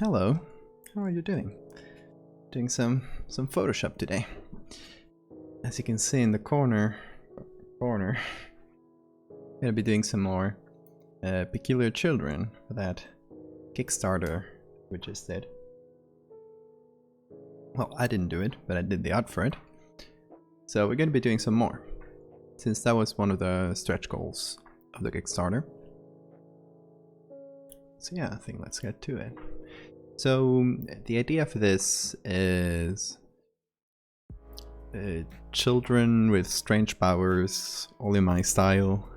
Hello. How are you doing? Doing some Photoshop today. As you can see in the corner, I'm gonna be doing some more Peculiar Children for that Kickstarter we just did. Well, I didn't do it, but I did the art for it. So we're gonna be doing some more, since that was one of the stretch goals of the Kickstarter. So yeah, I think let's get to it. So the idea for this is children with strange powers, all in my style,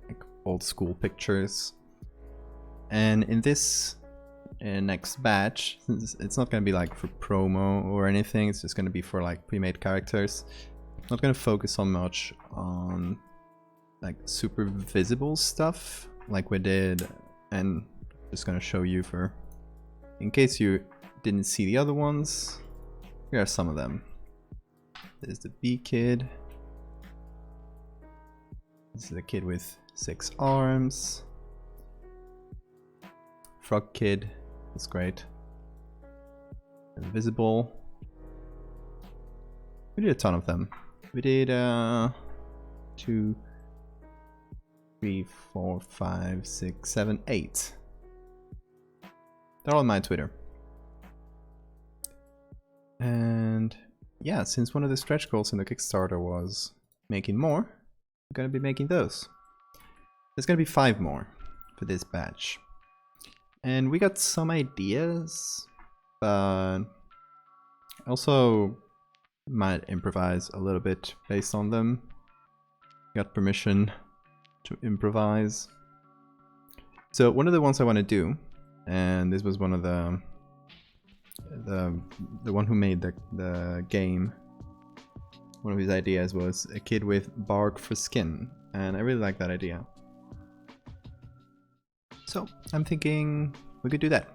like old school pictures. And in this next batch, it's not going to be like for promo or anything, it's just going to be for like pre-made characters. I'm not going to focus on much on like super visible stuff like we did, and just going to show you for, in case you didn't see the other ones, here are some of them. There's the bee kid. This is a kid with 6 arms. Frog kid, that's great. Invisible. We did a ton of them. We did 2, 3, 4, 5, 6, 7, 8. They're all on my Twitter. And yeah, since one of the stretch goals in the Kickstarter was making more, I'm gonna be making those. There's gonna be 5 more for this batch. And we got some ideas, but also might improvise a little bit based on them. Got permission to improvise. So one of the ones I want to do, and this was one of the one who made the game, one of his ideas was a kid with bark for skin, and I really like that idea. So I'm thinking we could do that.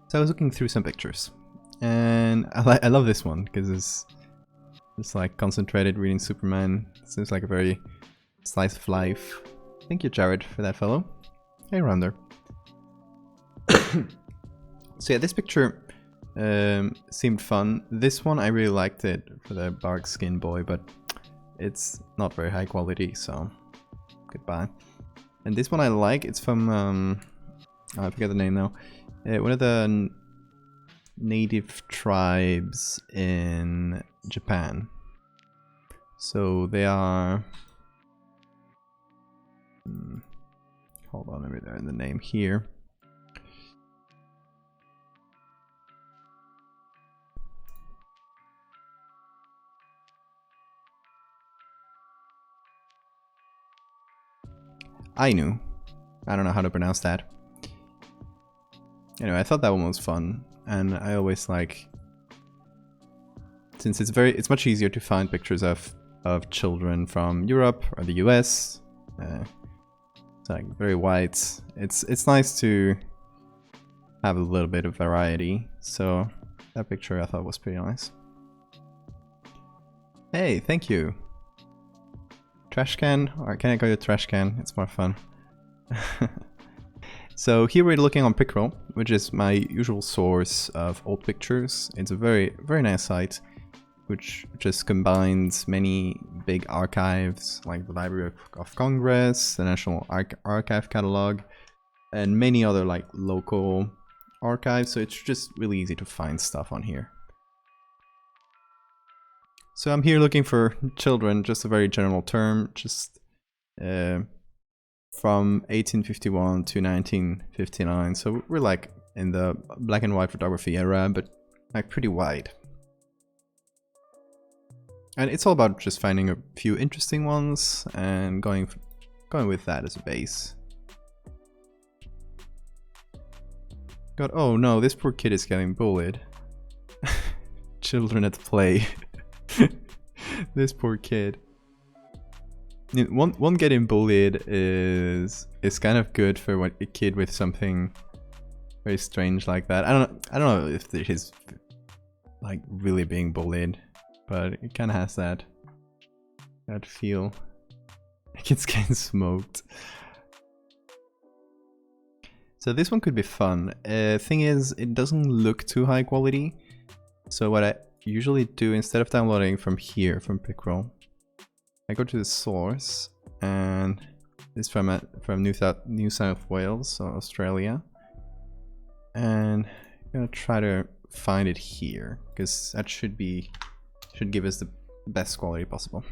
So I was looking through some pictures, and I love this one because it's like concentrated reading Superman. It seems like a very slice of life. Thank you, Jared, for that fellow. Hey, Rounder. So yeah, this picture seemed fun. This one I really liked it for the bark skin boy, but it's not very high quality, so goodbye. And this one I like. It's from I forget the name now. One of the native tribes in Japan. So they are. Hold on, maybe they're in the name here. Ainu. I don't know how to pronounce that. Anyway, I thought that one was fun, and I always like, since it's much easier to find pictures of children from Europe or the US. It's like very white. It's nice to have a little bit of variety. So that picture I thought was pretty nice. Hey, thank you. Trash can? Or can I call you trash can? It's more fun. So here we're looking on Picroll, which is my usual source of old pictures. It's a very nice site, which just combines many big archives like the Library of Congress, the National Archive Catalog, and many other like local archives. So it's just really easy to find stuff on here. So I'm here looking for children, just a very general term, just from 1851 to 1959. So we're like in the black and white photography era, but like pretty wide. And it's all about just finding a few interesting ones and going with that as a base. God, oh no, this poor kid is getting bullied. Children at play. This poor kid. One getting bullied is kind of good for a kid with something very strange like that. I don't know if he's like really being bullied, but it kind of has that feel. Like it's getting smoked. So this one could be fun. Thing is, it doesn't look too high quality. So what I usually do, instead of downloading from here, from Picroll, I go to the source, and this from New South Wales, so Australia. And I'm gonna try to find it here, because that should give us the best quality possible.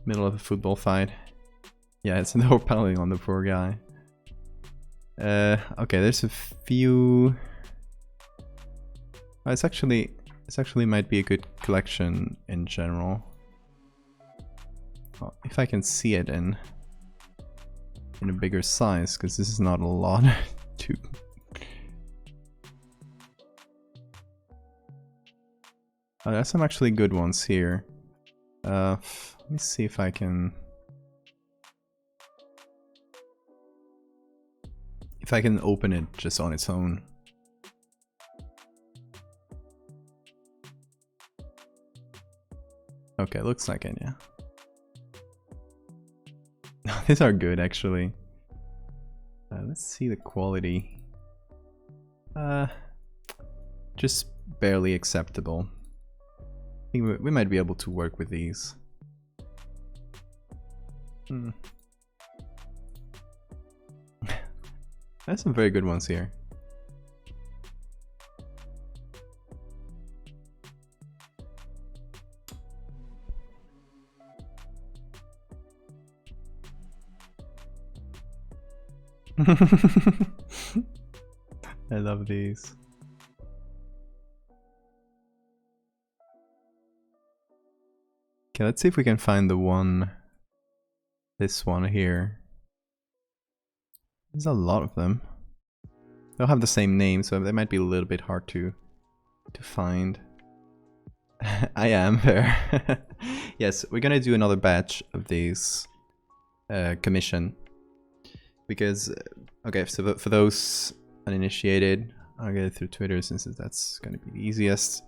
Middle of a football fight. Yeah, it's no paneling on the poor guy. Okay, there's a few. Oh, this actually might be a good collection in general. Well, if I can see it in a bigger size, because this is not a lot to. Oh, there's some actually good ones here. Let me see if I can. If I can open it just on its own. Okay, looks like it, yeah. These are good, actually. Let's see the quality. Just barely acceptable. I think we might be able to work with these. There's some very good ones here. I love these. Okay, let's see if we can find the one. This one here. There's a lot of them. They'll have the same name, so they might be a little bit hard to find. I am there. Yes, we're gonna do another batch of these commission. Because, okay, so for those uninitiated, I'll get it through Twitter since that's gonna be the easiest.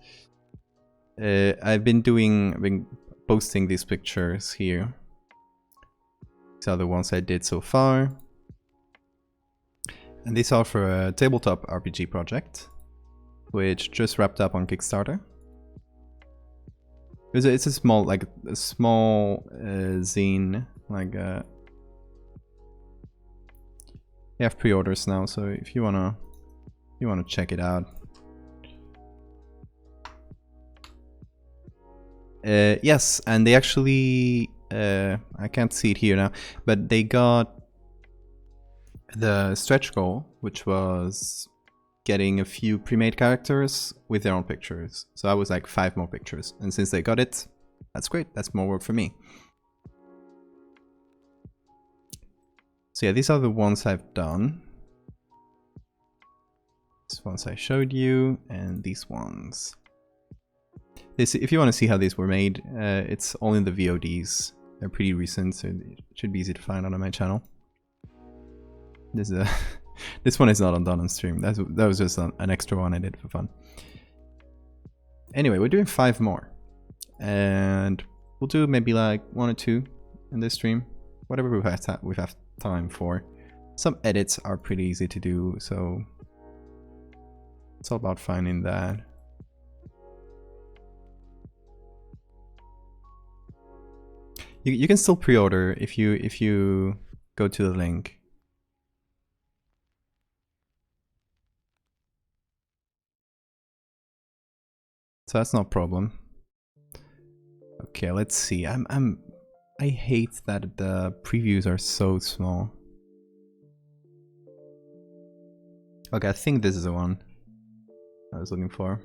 I've been posting these pictures here. These are the ones I did so far. And these are for a tabletop RPG project, which just wrapped up on Kickstarter. It's a small, zine, they have pre-orders now, so if you wanna check it out. Yes, and they actually, I can't see it here now, but they got the stretch goal, which was getting a few pre-made characters with their own pictures. So I was like 5 more pictures, and since they got it, that's great. That's more work for me. So yeah, these are the ones I've done. These ones I showed you, and these ones. If you want to see how these were made, it's all in the VODs. They're pretty recent, so it should be easy to find on my channel. This one is not done on stream. That was just an extra one I did for fun. Anyway, we're doing 5 more, and we'll do maybe like 1 or 2 in this stream, whatever we have time for. Some edits are pretty easy to do, so it's all about finding that. You can still pre-order if you go to the link. So that's no problem. Okay, let's see. I hate that the previews are so small. Okay, I think this is the one I was looking for.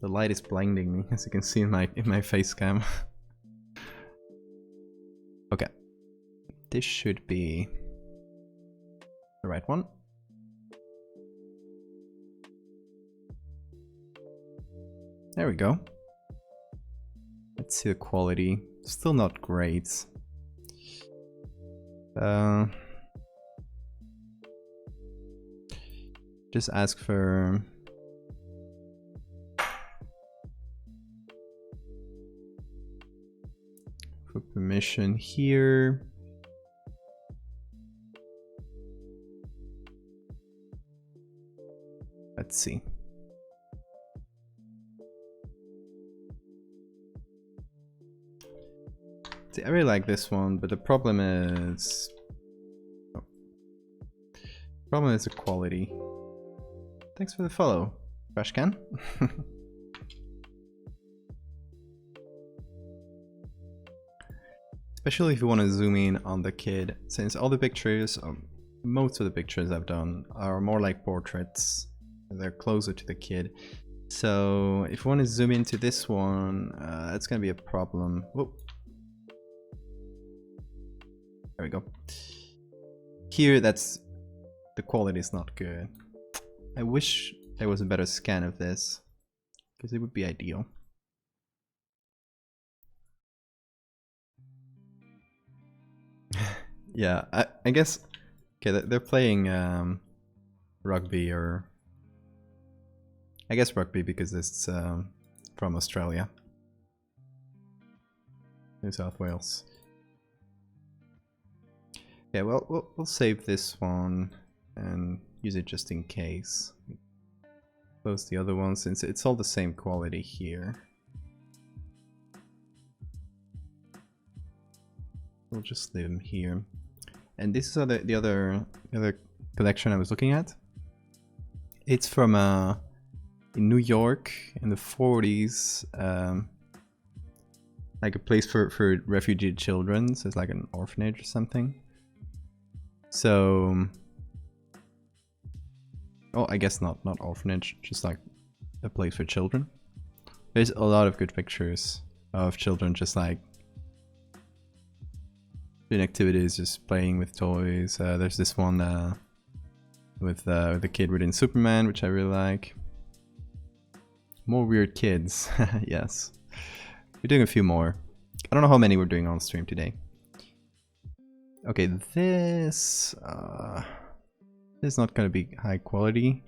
The light is blinding me, as you can see in my face cam. Okay, this should be the right one. There we go. Let's see the quality. Still not great. Just ask for permission here. Let's see. See, I really like this one, but the problem is... oh. Problem is the quality. Thanks for the follow, trash can. Especially if you want to zoom in on the kid, since all the pictures, most of the pictures I've done are more like portraits. They're closer to the kid. So if you want to zoom into this one, that's going to be a problem. Whoop. There we go. Here, the quality is not good. I wish there was a better scan of this, because it would be ideal. Yeah, I guess, okay, they're playing rugby, or I guess rugby because it's from Australia, New South Wales. Yeah, well, we'll save this one and use it just in case. Close the other one since it's all the same quality here. We'll just leave them here. And this is the other collection I was looking at. It's from in New York in the 40s, like a place for refugee children, so it's like an orphanage or something. So, oh, I guess not orphanage, just like a place for children. There's a lot of good pictures of children just like doing activities, just playing with toys. There's this one with the kid reading Superman, which I really like. More weird kids, yes. We're doing a few more. I don't know how many we're doing on stream today. Okay, this is not gonna be high quality.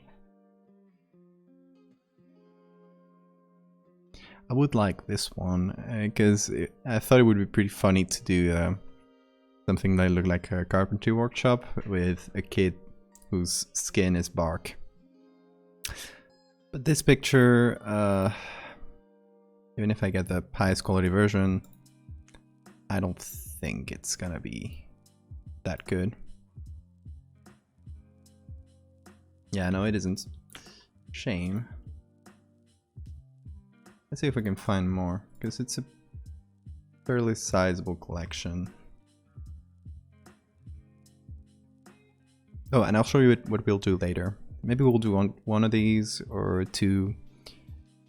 I would like this one because I thought it would be pretty funny to do something that looked like a carpentry workshop with a kid whose skin is bark. But this picture, even if I get the highest quality version, I don't think it's gonna be that good. Yeah, no, it isn't. Shame. Let's see if we can find more, because it's a fairly sizable collection. Oh, and I'll show you what we'll do later. Maybe we'll do one of these or two.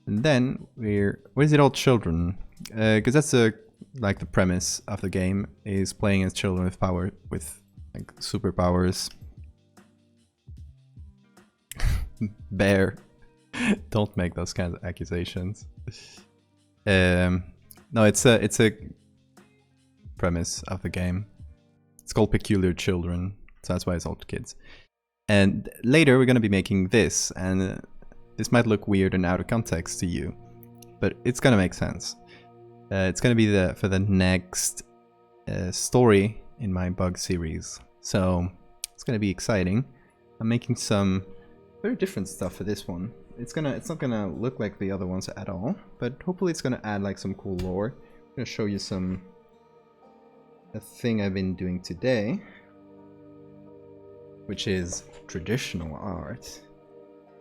And then where's it all children? Because that's like the premise of the game, is playing as children with like superpowers. Bear. Don't make those kinds of accusations. No, it's a premise of the game. It's called Peculiar Children, so that's why it's all kids. And later we're gonna be making this, and this might look weird and out of context to you, but it's gonna make sense. It's gonna be for the next story in my bug series, so it's gonna be exciting. I'm making some very different stuff for this one. It's not gonna look like the other ones at all, but hopefully it's gonna add like some cool lore. I'm gonna show you a thing I've been doing today, which is traditional art. It's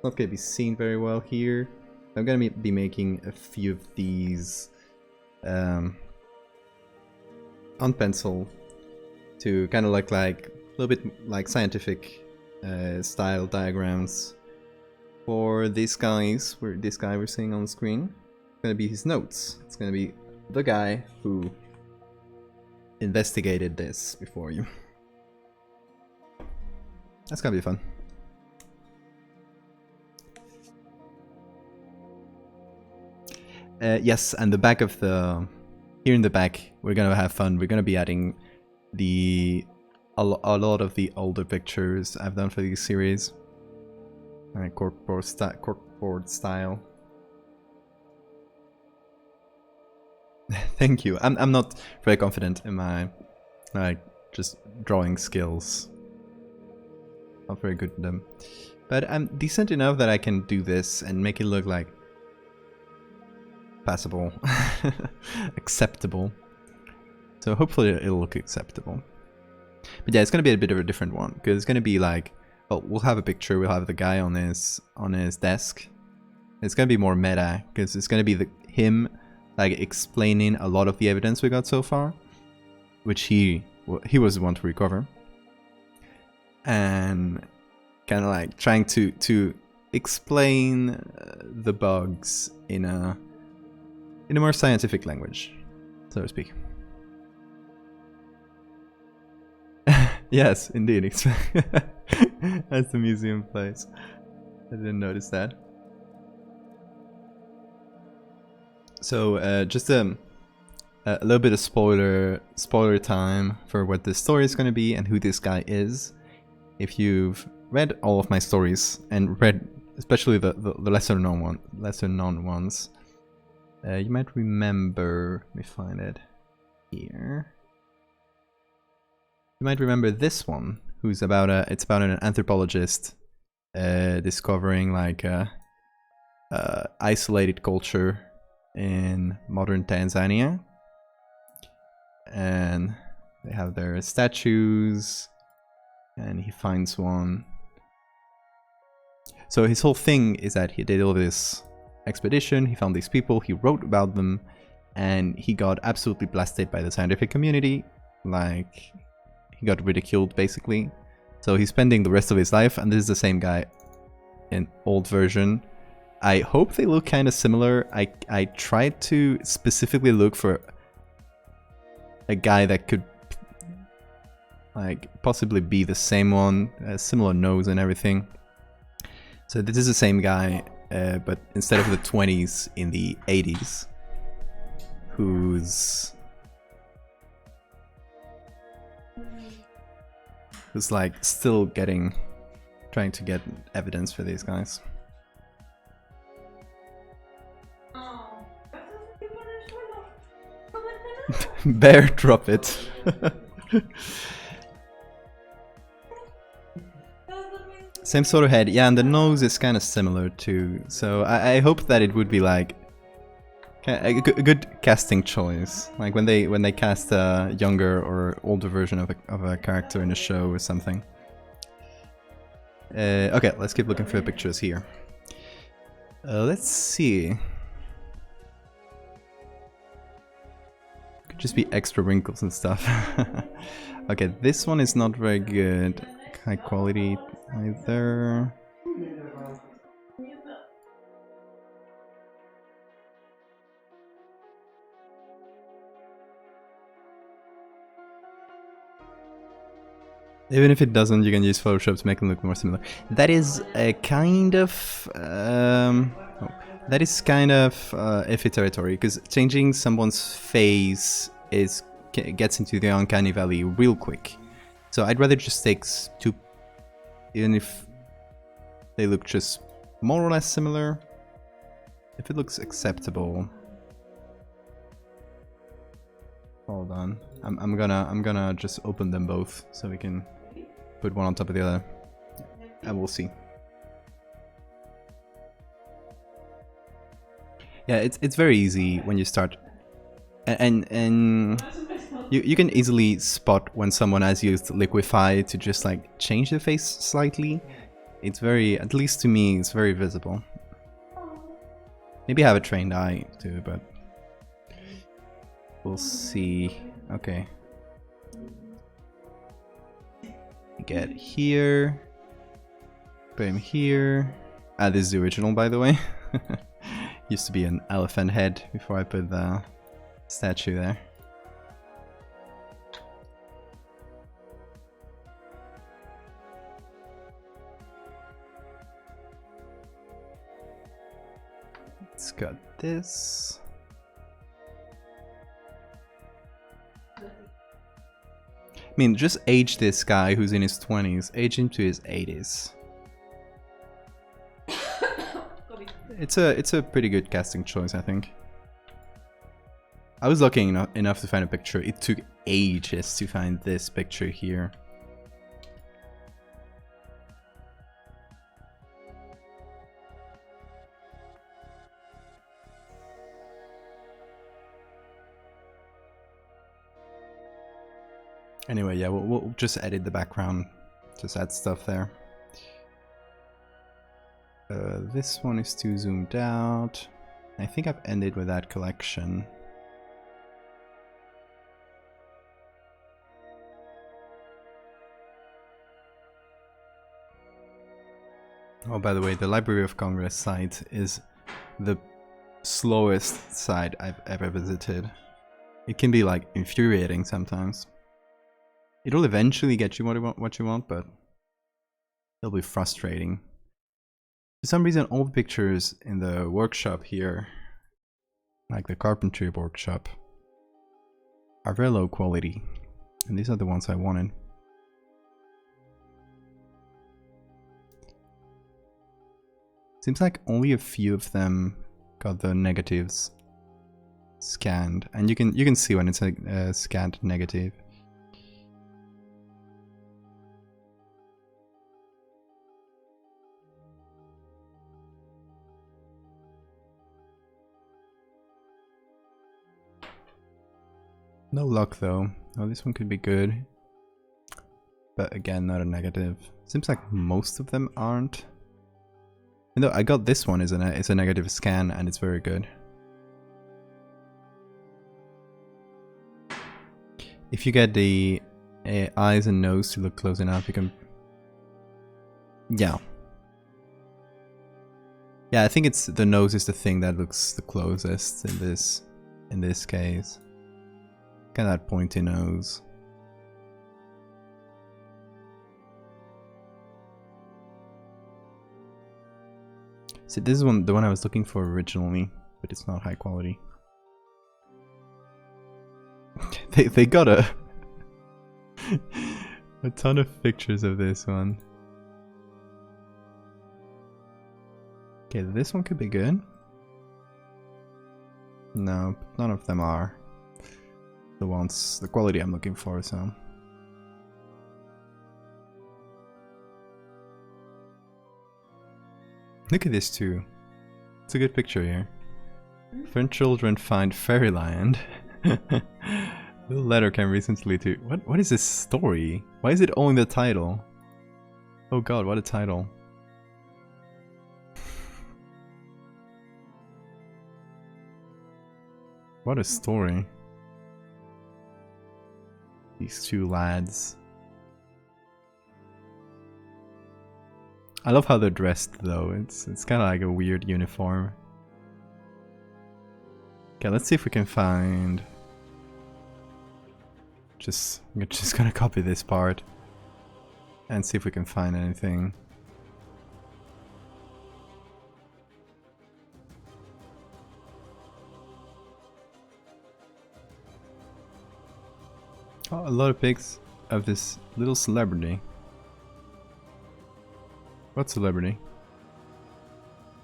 not gonna be seen very well here. I'm gonna be making a few of these on pencil to kind of look like a little bit like scientific style diagrams for these guys. This guy we're seeing on the screen. It's gonna be his notes. It's gonna be the guy who investigated this before you. That's gonna be fun. Yes, and the back of here in the back, we're gonna have fun. We're gonna be adding a lot of the older pictures I've done for these series, corkboard style. Thank you. I'm not very confident in my just drawing skills. Not very good at them. But I'm decent enough that I can do this and make it look like passable, acceptable. So hopefully it'll look acceptable. But yeah, it's gonna be a bit of a different one because it's gonna be like, well, we'll have a picture, we'll have the guy on his desk. It's gonna be more meta because it's gonna be him like explaining a lot of the evidence we got so far, which he was the one to recover, and kind of like trying to explain the bugs in a more scientific language, so to speak. Yes, indeed. That's the museum place. I didn't notice that. So just a little bit of spoiler time for what this story is going to be and who this guy is. If you've read all of my stories and read especially the lesser known ones, you might remember. Let me find it here. You might remember this one, who's about it's about an anthropologist discovering like a isolated culture in modern Tanzania, and they have their statues, and he finds one. So his whole thing is that he did all this expedition, he found these people, he wrote about them, and he got absolutely blasted by the scientific community. Like, he got ridiculed basically. So he's spending the rest of his life, and this is the same guy in old version. I hope they look kind of similar. I tried to specifically look for a guy that could like possibly be the same one, a similar nose and everything. So this is the same guy, but instead of the 20s, in the 80s, who's like still trying to get evidence for these guys. Bear, drop it. Same sort of head, yeah, and the nose is kind of similar too. So I hope that it would be like a good casting choice, like when they cast a younger or older version of a character in a show or something. Okay, let's keep looking for the pictures here. Let's see. Could just be extra wrinkles and stuff. Okay, this one is not very good. High quality either. Even if it doesn't, you can use Photoshop to make them look more similar. That is a kind of iffy territory, because changing someone's face gets into the uncanny valley real quick. So I'd rather just take two, even if they look just more or less similar. If it looks acceptable. Hold on, I'm gonna just open them both so we can put one on top of the other, and we'll see. Yeah, it's very easy when you start, and you can easily spot when someone has used Liquify to just like change the face slightly. It's very, at least to me, it's very visible. Maybe I have a trained eye too, but we'll see. Okay. Get here. Put him here. Ah, this is the original, by the way. Used to be an elephant head before I put the statue there. It's got this. I mean, just age this guy who's in his 20s, age him to his 80s. It's a pretty good casting choice, I think. I was lucky enough to find a picture. It took ages to find this picture here. Anyway, yeah, we'll just edit the background, just add stuff there. This one is too zoomed out. I think I've ended with that collection. Oh, by the way, the Library of Congress site is the slowest site I've ever visited. It can be like infuriating sometimes. It'll eventually get you what you want, but it'll be frustrating. For some reason, all the pictures in the workshop here, like the carpentry workshop, are very low quality. And these are the ones I wanted. Seems like only a few of them got the negatives scanned, and you can see when it's a scanned negative. No luck though. Oh, this one could be good, but again, not a negative. Seems like most of them aren't. No, I got this one. It's a negative scan, and it's very good. If you get the eyes and nose to look close enough, you can. Yeah. Yeah, I think it's the nose is the thing that looks the closest in this case. Kind of that pointy nose. See, this is the one I was looking for originally, but it's not high quality. they got a ton of pictures of this one. Okay, this one could be good. No, none of them are the quality I'm looking for, so. Look at this too. It's a good picture here. French children find fairyland. Little letter came recently to. What is this story? Why is it all in the title? Oh god, what a title. What a story. These two lads. I love how they're dressed though. It's kind of like a weird uniform. Okay, let's see if we can find. I'm just gonna copy this part and see if we can find anything. Oh, a lot of pics of this little celebrity. What celebrity?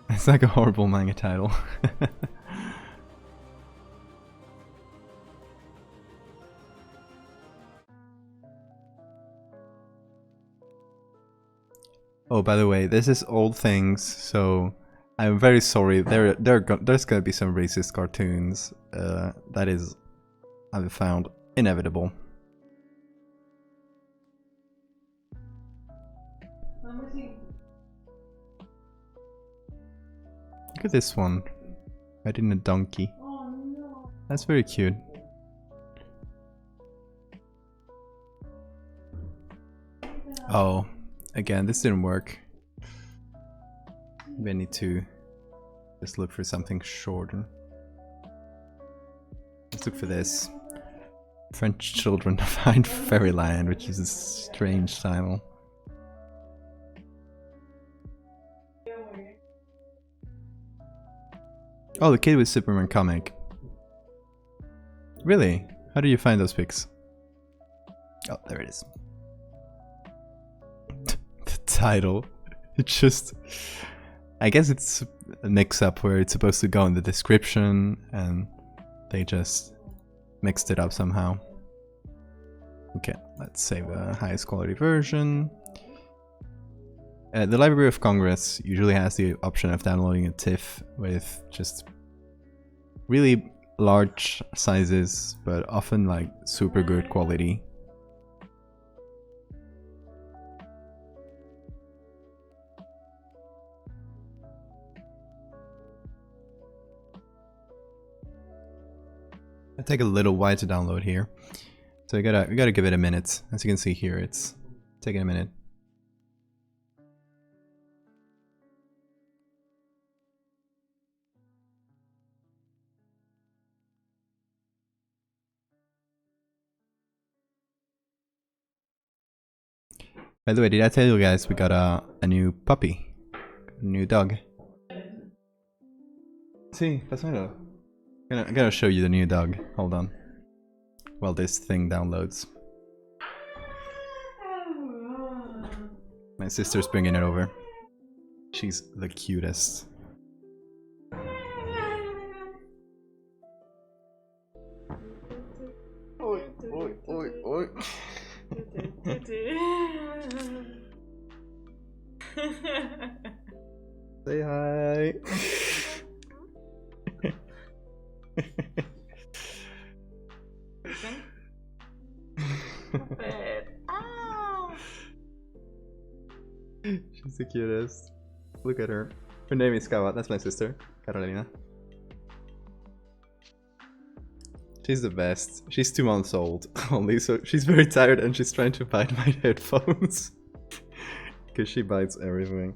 It's like a horrible manga title. Oh, by the way, this is old things, so I'm very sorry. There's gonna be some racist cartoons. That is, I've found, inevitable. Look at this one. Riding a donkey. That's very cute. Oh, again, this didn't work. Maybe I need to just look for something shorter. Let's look for this. French children find fairyland, which is a strange title. Oh, the kid with Superman comic. Really? How do you find those pics? Oh, there it is. The title. It's just... I guess it's a mix-up where it's supposed to go in the description and they just mixed it up somehow. Okay, let's save the highest quality version. The Library of Congress usually has the option of downloading a TIFF with just really large sizes, but often like super good quality. take a little while to download here. So we gotta give it a minute. As you can see here, it's taking a minute. By the way, did I tell you guys we got a new puppy? A new dog. See, pásamelo. I'm gonna show you the new dog. Hold on. While this thing downloads. My sister's bringing it over. She's the cutest. Oi, oi, oi, oi. Say hi. She's the cutest. Look at her. Her name is Kawa. That's my sister, Carolina. She's the best. She's 2 months old only, so she's very tired and she's trying to bite my headphones. Because she bites everything.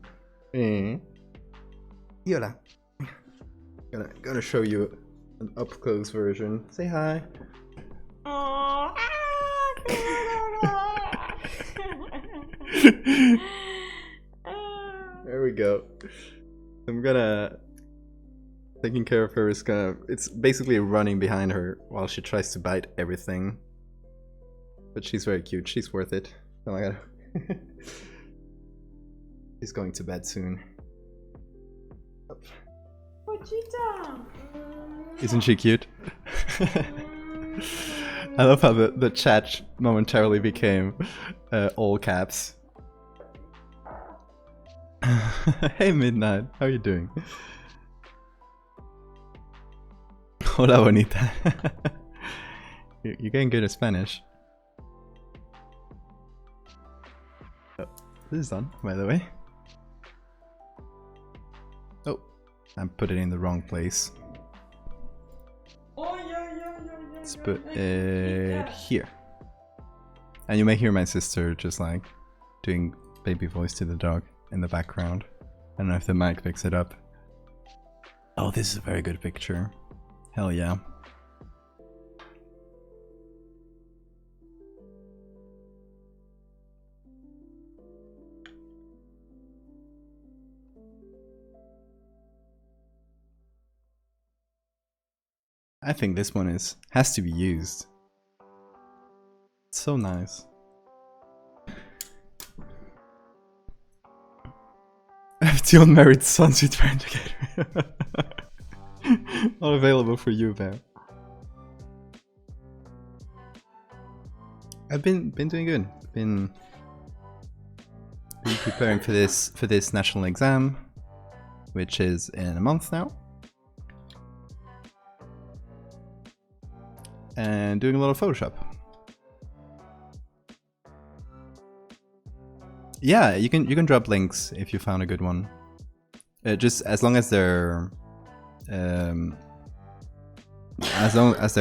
Yola. Gonna show you an up-close version. Say hi. There we go. I'm gonna... Taking care of her is it's basically running behind her while she tries to bite everything. But she's very cute, she's worth it. Oh my god. She's going to bed soon. Isn't she cute? I love how the chat momentarily became all caps. Hey Midnight, how are you doing? Hola bonita. You're getting good at Spanish. Oh, this is on, by the way. Oh, I put it in the wrong place. Let's put it here. And you may hear my sister just like doing baby voice to the dog in the background. I don't know if the mic picks it up. Oh, this is a very good picture. Hell yeah. I think this one has to be used. It's so nice. I have 2 unmarried sons who trying to get me. All available for you, Bear. I've been doing good. Been preparing for this national exam, which is in a month now, and doing a lot of Photoshop. Yeah, you can drop links if you found a good one. Just as long as they're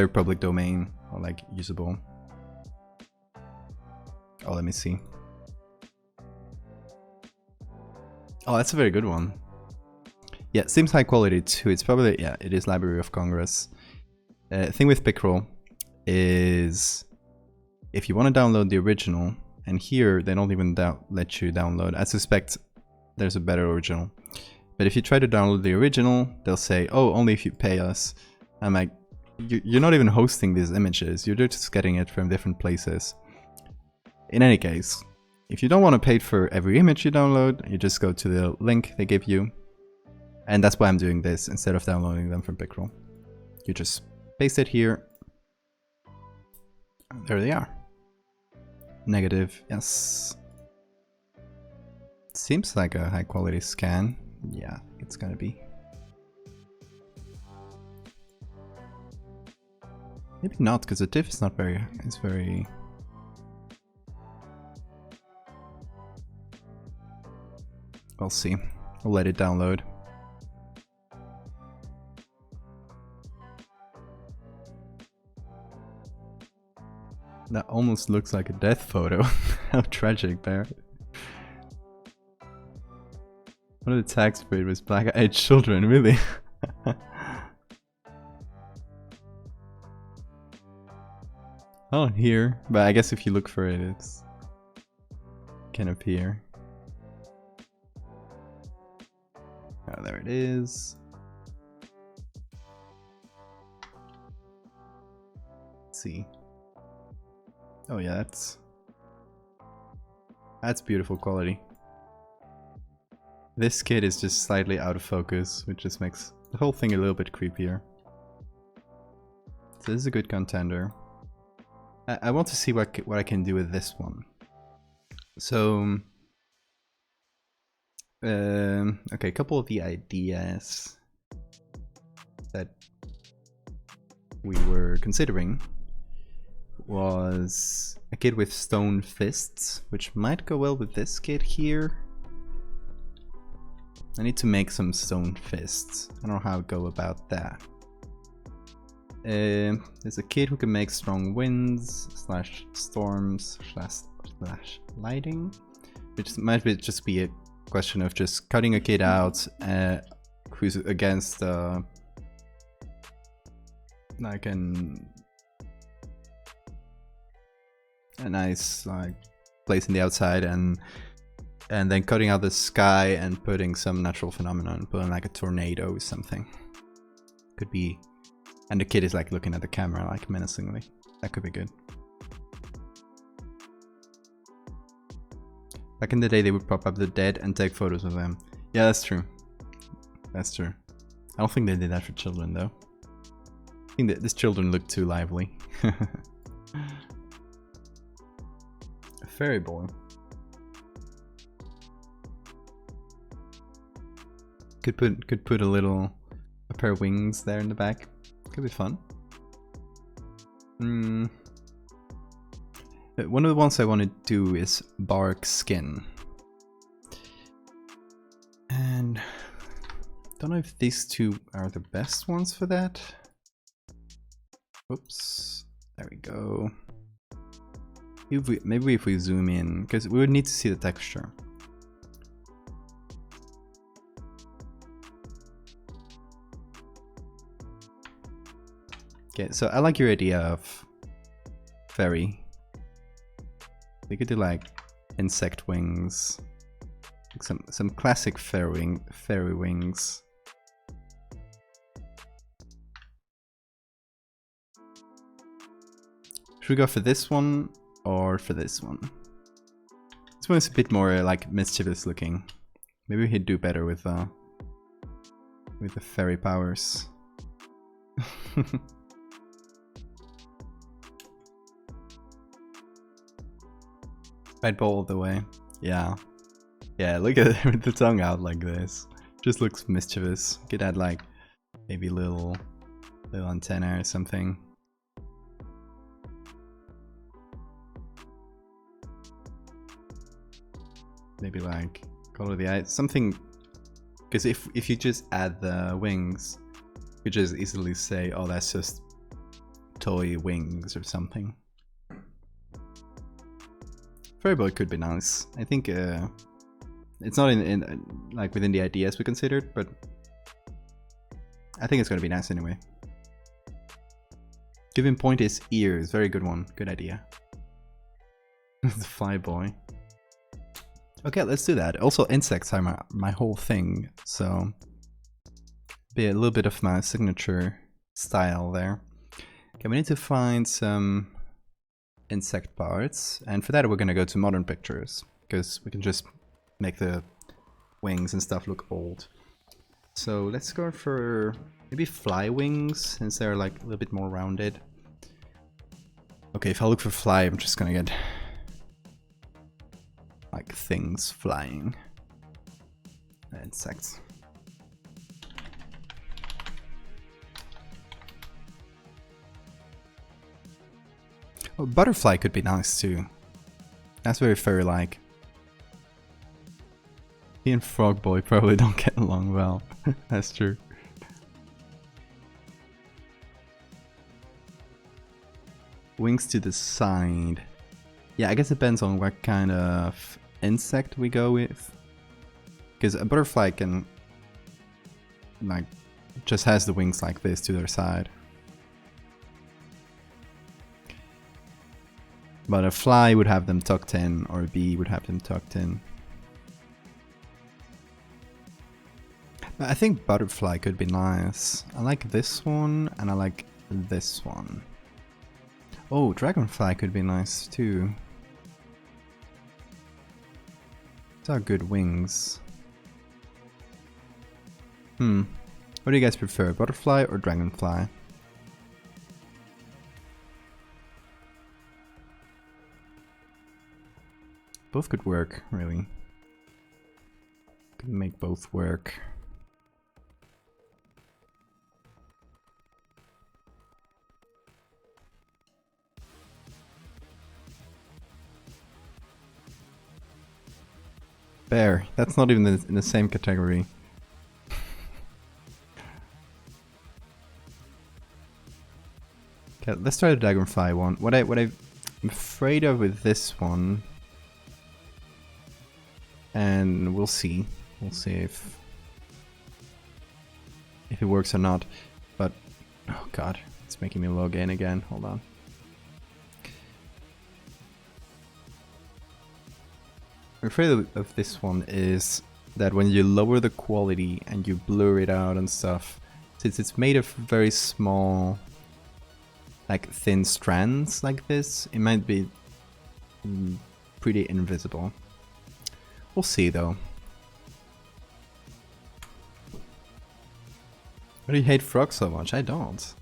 public domain or like usable. Oh, let me see. Oh, that's a very good one. Yeah, it seems high quality too. It's probably, yeah, it is Library of Congress. Thing with Picroll is if you want to download the original, and here they don't even let you download. I suspect there's a better original. But if you try to download the original, they'll say, oh, only if you pay us. I'm like, you're not even hosting these images. You're just getting it from different places. In any case, if you don't want to pay for every image you download, you just go to the link they give you. And that's why I'm doing this instead of downloading them from Picroll. You just paste it here. There they are. Negative, yes. Seems like a high quality scan. Yeah, it's gonna be. Maybe not, because the diff is not very, it's very... We'll see. We'll let it download. That almost looks like a death photo. How tragic there. One of the tags for it was black-eyed children, really? Oh, here. But I guess if you look for it, it's can appear. Oh, there it is. Let's see. Oh yeah, that's beautiful quality. This kid is just slightly out of focus, which just makes the whole thing a little bit creepier. So this is a good contender. I want to see what I can do with this one. So, okay, a couple of the ideas that we were considering was a kid with stone fists, which might go well with this kid here. I need to make some stone fists. I don't know how to go about that. There's a kid who can make strong winds / storms / lighting, which might just be a question of just cutting a kid out who's against like a nice like place in the outside, and then cutting out the sky and putting some natural phenomenon, putting like a tornado or something. Could be. And the kid is like looking at the camera like menacingly. That could be good. Back in the day they would prop up the dead and take photos of them. Yeah, that's true. That's true. I don't think they did that for children though. I think that these children look too lively. A fairy boy. Could put a pair of wings there in the back. Could be fun. One of the ones I want to do is bark skin. And don't know if these two are the best ones for that. Oops. There we go. Maybe if we zoom in, because we would need to see the texture. Okay, so I like your idea of fairy. We could do like insect wings, like some classic fairy wings. Should we go for this one or for this one? This one is a bit more like mischievous looking. Maybe he'd do better with the fairy powers. I'd bowl all the way. Yeah. Yeah, look at it with the tongue out like this. Just looks mischievous. Could add like maybe little antenna or something. Maybe like color the eyes, something, because if you just add the wings, you could just easily say, oh, that's just toy wings or something. Fairy boy could be nice. I think it's not in like within the ideas we considered, but I think it's gonna be nice anyway. Give him point his ears. Very good one. Good idea. The fly boy. Okay, let's do that. Also, insects are my whole thing, so be a little bit of my signature style there. Okay, we need to find some insect parts, and for that we're gonna go to modern pictures, because we can just make the wings and stuff look old. So let's go for maybe fly wings, since they're like a little bit more rounded. Okay, if I look for fly, I'm just gonna get like things flying. Insects. Oh, butterfly could be nice too. That's very fairy-like. He and Frog Boy probably don't get along well. That's true. Wings to the side. Yeah, I guess it depends on what kind of insect we go with. Because a butterfly can, like, just has the wings like this to their side. But a fly would have them tucked in, or a bee would have them tucked in. I think butterfly could be nice. I like this one, and I like this one. Oh, dragonfly could be nice too. These are good wings. What do you guys prefer, butterfly or dragonfly? Both could work, really. Could make both work. Bear. That's not even in the same category. Okay, let's try the dragonfly one. What I'm afraid of with this one, and we'll see. We'll see if it works or not. But oh god, it's making me log in again. Hold on. I'm afraid of this one is that when you lower the quality and you blur it out and stuff, since it's made of very small, like thin strands like this, it might be pretty invisible. We'll see though. Why do you hate frogs so much? I don't.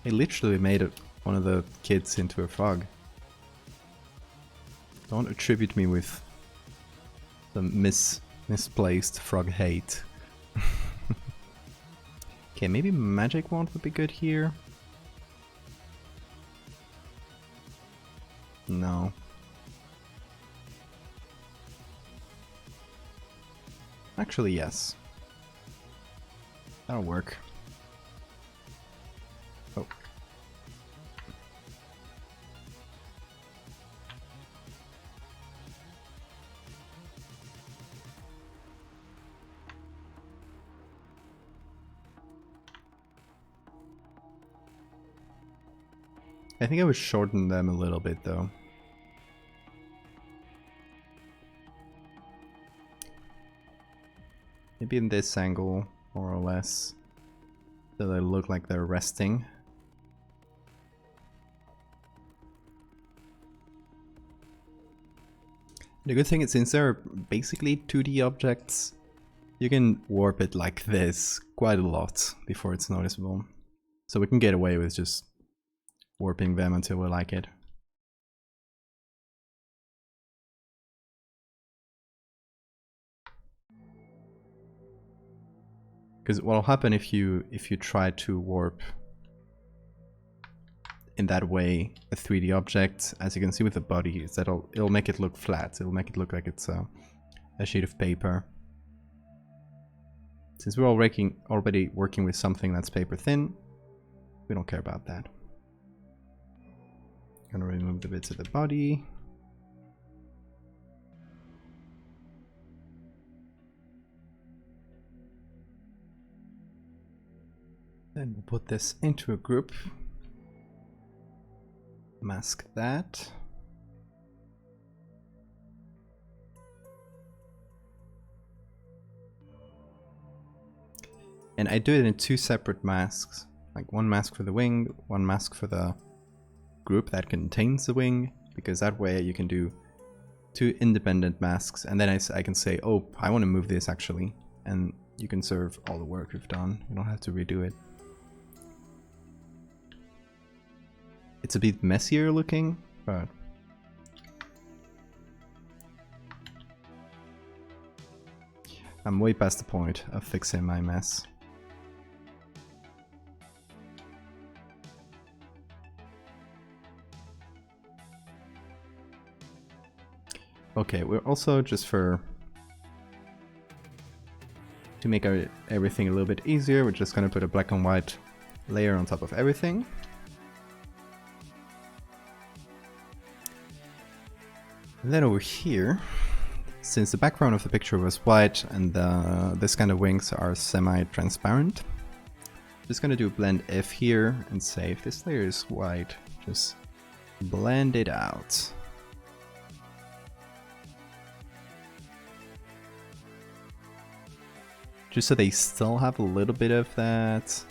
I literally made one of the kids into a frog. Don't attribute me with some misplaced frog hate. Okay, maybe magic wand would be good here. No. Actually, yes. That'll work. Oh. I think I would shorten them a little bit though. Maybe in this angle, more or less, so they look like they're resting. The good thing is, since they're basically 2D objects, you can warp it like this quite a lot before it's noticeable. So we can get away with just warping them until we like it. Because what'll happen if you try to warp in that way a 3D object, as you can see with the body, is that it'll make it look flat. It'll make it look like it's a sheet of paper. Since we're already working with something that's paper thin, we don't care about that. Gonna remove the bits of the body. Then we'll put this into a group. Mask that. And I do it in 2 separate masks. Like one mask for the wing, one mask for the group that contains the wing, because that way you can do 2 independent masks, and then I can say, oh, I want to move this actually, and you can serve all the work we've done. You don't have to redo it. It's a bit messier looking, but I'm way past the point of fixing my mess. Okay, we're also, just to make everything a little bit easier, we're just gonna put a black and white layer on top of everything. And then over here, since the background of the picture was white and this kind of wings are semi-transparent, just gonna do blend F here and say if this layer is white, just blend it out. Just so they still have a little bit of that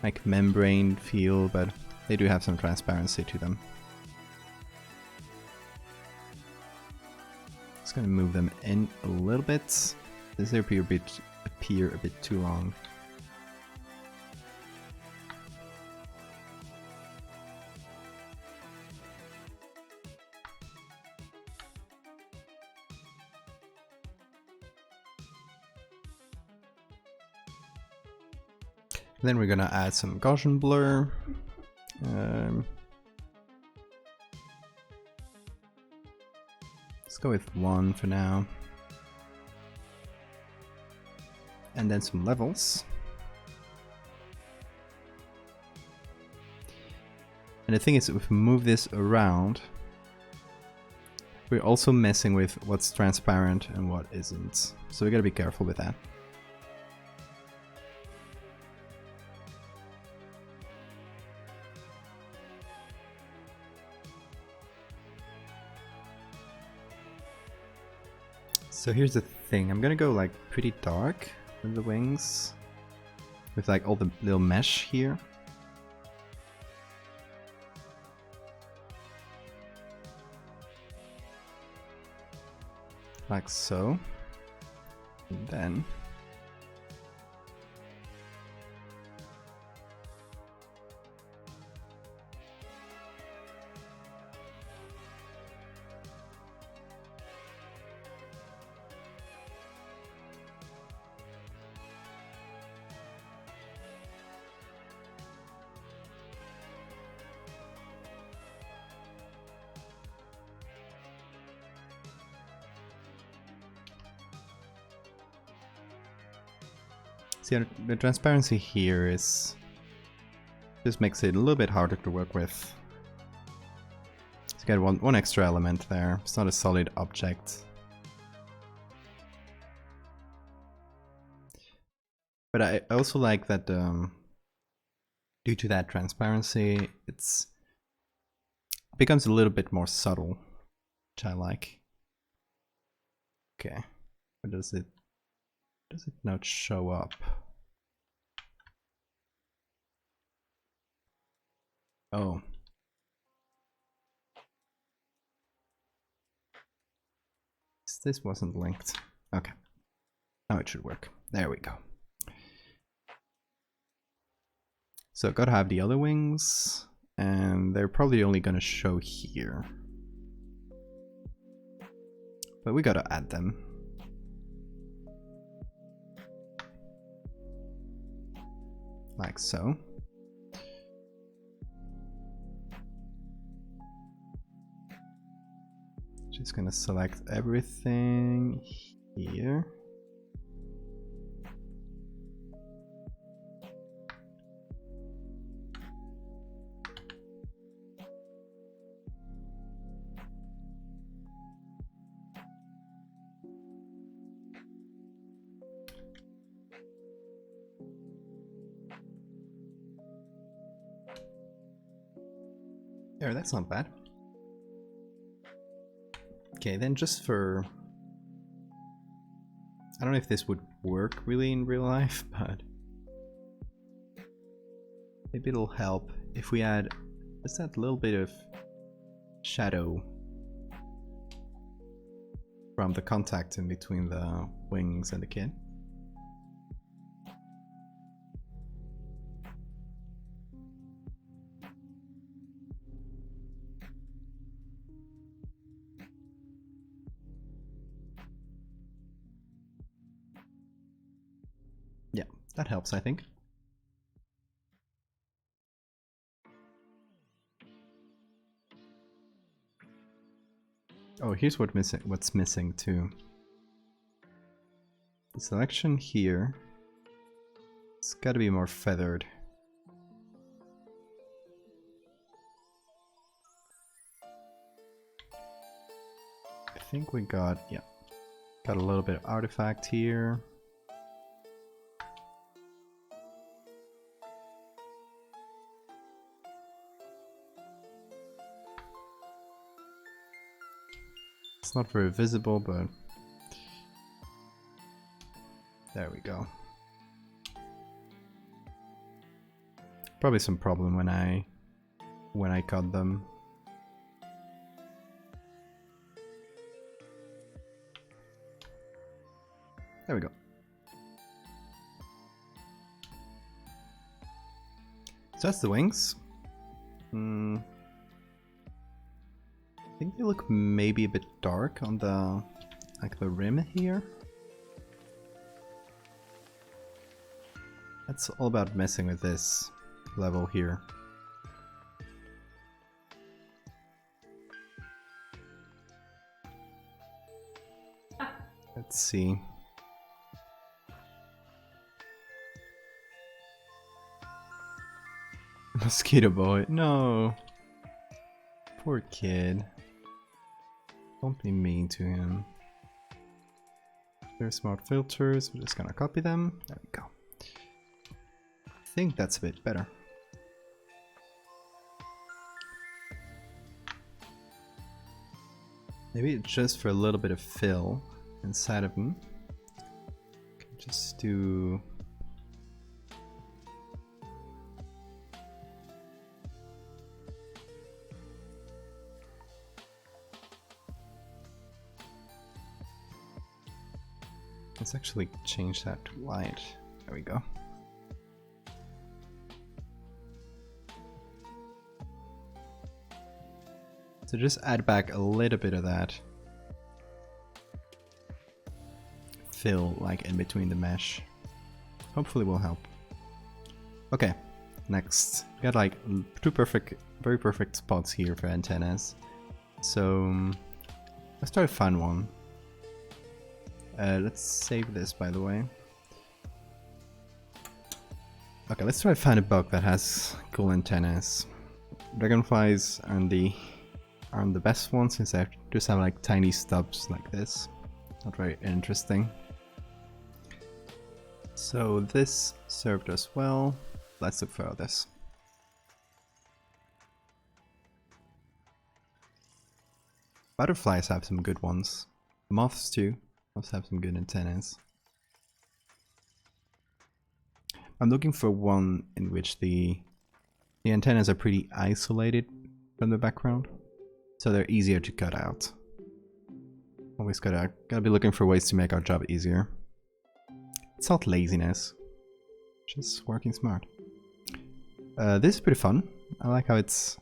like membrane feel, but they do have some transparency to them. Just gonna move them in a little bit. This appear a bit too long. Then we're gonna add some Gaussian blur. Let's go with 1 for now. And then some levels. And the thing is, if we move this around, we're also messing with what's transparent and what isn't. So we gotta be careful with that. So here's the thing, I'm gonna go like pretty dark with the wings, with like all the little mesh here. Like so. And then see, the transparency here is just makes it a little bit harder to work with. Let's get one extra element there. It's not a solid object. But I also like that due to that transparency, it becomes a little bit more subtle, which I like. Okay, but does it not show up? Oh. This wasn't linked. Okay. Now it should work. There we go. So I've got to have the other wings, and they're probably only going to show here. But we got to add them. Like so. Just gonna select everything here. There, that's not bad. Okay, then just for... I don't know if this would work really in real life, but maybe it'll help if we add just that little bit of shadow from the contact in between the wings and the kid. Yeah, that helps, I think. Oh, here's what's missing too. The selection here, it's got to be more feathered. think we got, yeah, got a little bit of artifact here. It's not very visible, but there we go. Probably some problem when I cut them. There we go. So that's the wings. I think they look maybe a bit dark on the the rim here. That's all about messing with this level here. Let's see. Mosquito boy, no. Poor kid. Don't be mean to him. They're smart filters, we're just gonna copy them. There we go. I think that's a bit better. Maybe just for a little bit of fill inside of them. Just do... Let's actually change that to white. There we go. So just add back a little bit of that fill like in between the mesh. Hopefully will help. Okay, next. We got like very perfect spots here for antennas. So let's try to find one. Let's save this, by the way. Okay, let's try to find a bug that has cool antennas. Dragonflies aren't the best ones since they just have like tiny stubs like this. Not very interesting. So this served us well. Let's look for others. Butterflies have some good ones. Moths too. Moths have some good antennas. I'm looking for one in which the antennas are pretty isolated from the background, so they're easier to cut out. Always gotta be looking for ways to make our job easier. It's not laziness, just working smart. This is pretty fun. I like how it's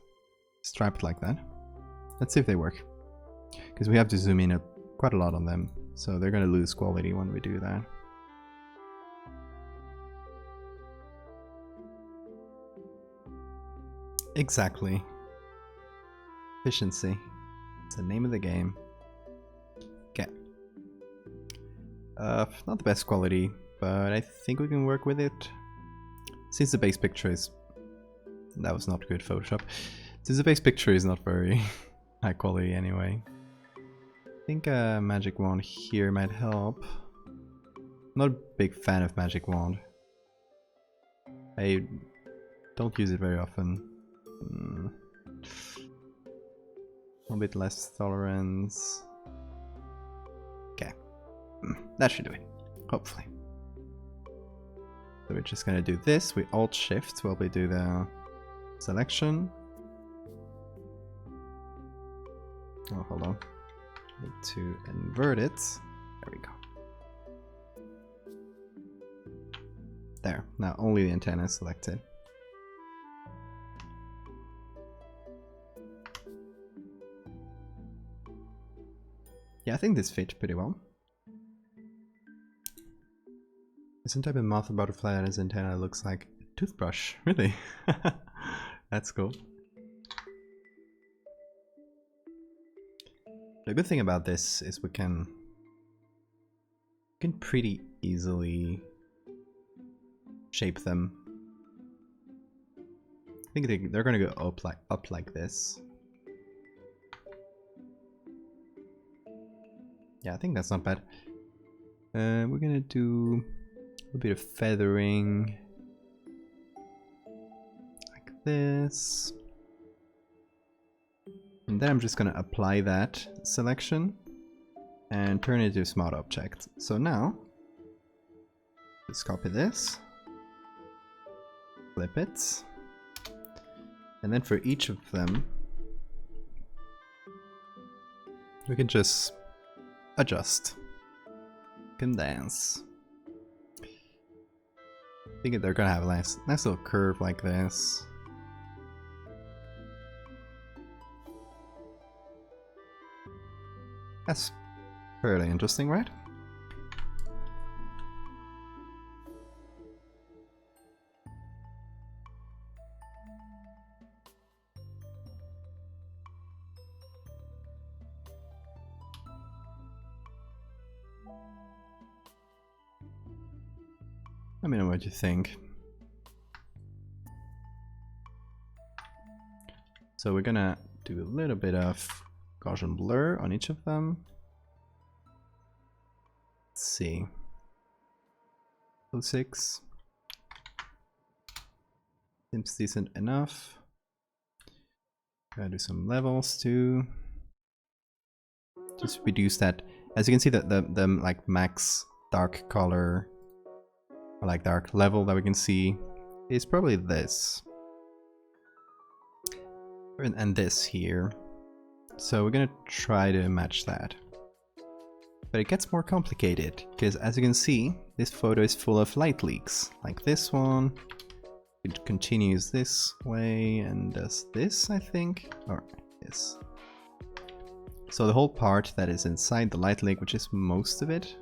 striped like that. Let's see if they work, because we have to zoom in quite a lot on them, so they're gonna lose quality when we do that. Exactly. Efficiency. It's the name of the game. Okay. Not the best quality, but I think we can work with it. Since the base picture is... That was not good Photoshop. Since the base picture is not very high quality anyway. I think a magic wand here might help. I'm not a big fan of magic wand. I don't use it very often. A bit less tolerance. Okay, that should do it, hopefully. So we're just gonna do this. We Alt Shift while we do the selection. Oh, hold on. Need to invert it. There we go. There. Now only the antenna is selected. Yeah, I think this fits pretty well. There's some type of moth or butterfly that his antenna looks like a toothbrush. Really? That's cool. The good thing about this is we can pretty easily shape them. I think they're gonna go up like this. Yeah, I think that's not bad. We're gonna do a little bit of feathering. Like this. And then I'm just gonna apply that selection and turn it into a smart object. So now, let's copy this, flip it, and then for each of them, we can just adjust, condense. I think they're gonna have a nice little curve like this. That's fairly interesting, right? Let me know what you think. So we're gonna do a little bit of Gaussian blur on each of them. Let's see. 06 seems decent enough. Gotta do some levels too. Just reduce that. As you can see, that the like max dark color or like dark level that we can see is probably this. And this here. So we're gonna try to match that. But it gets more complicated, because as you can see, this photo is full of light leaks. Like this one. It continues this way and does this, I think. Or this. So the whole part that is inside the light leak, which is most of it,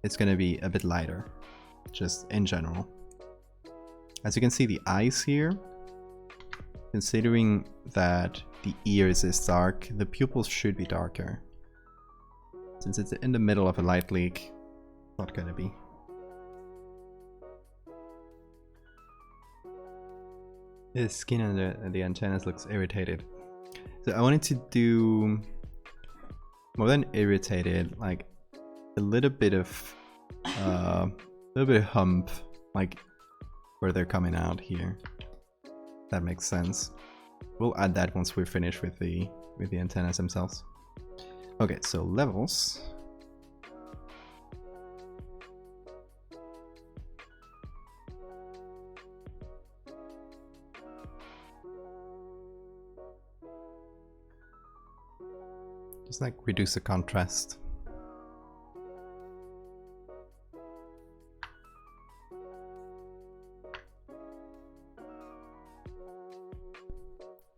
it's gonna be a bit lighter. Just in general. As you can see, the eyes here, considering that the ears is dark, the pupils should be darker. Since it's in the middle of a light leak, it's not gonna be. The skin on the antennas looks irritated. So I wanted to do more than irritated, like a little bit of hump, like where they're coming out here. That makes sense. We'll add that once we're finished with the antennas themselves. Okay, so levels. Just like reduce the contrast.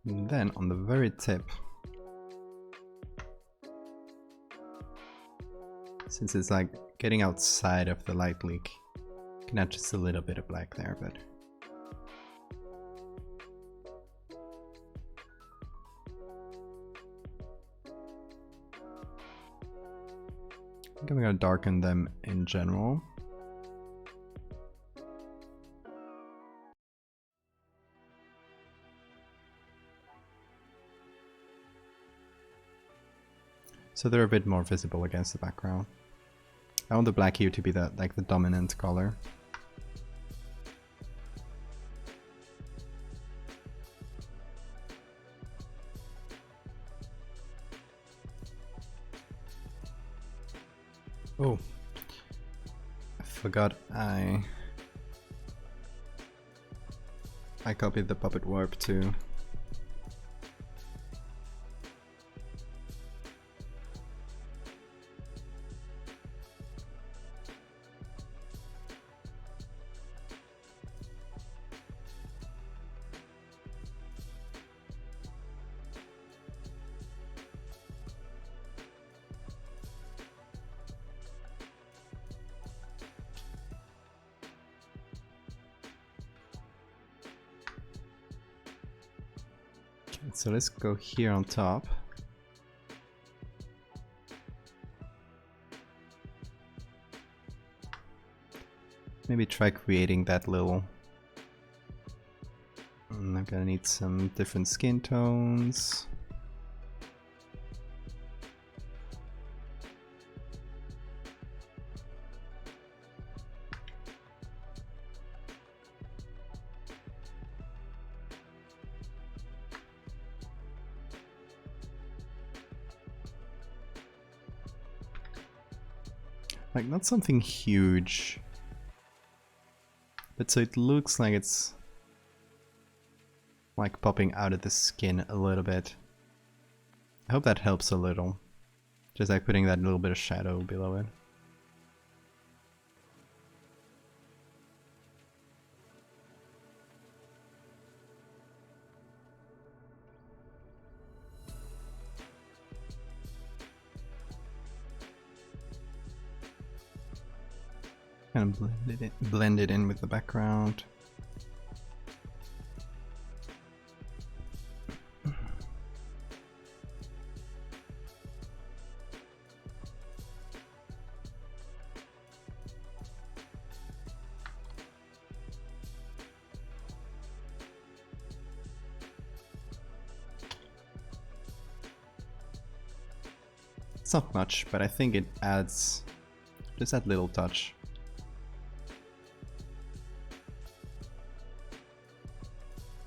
And then on the very tip, since it's like getting outside of the light leak, you can add just a little bit of black there, but I think I'm gonna darken them in general. So they're a bit more visible against the background. I want the black here to be the dominant color. Oh, I forgot I copied the puppet warp too. So let's go here on top. Maybe try creating that little... I'm gonna need some different skin tones. Like, not something huge. But so it looks like it's like popping out of the skin a little bit. I hope that helps a little. Just like putting that little bit of shadow below it. Kind of blend it in with the background. It's not much, but I think it adds just that little touch.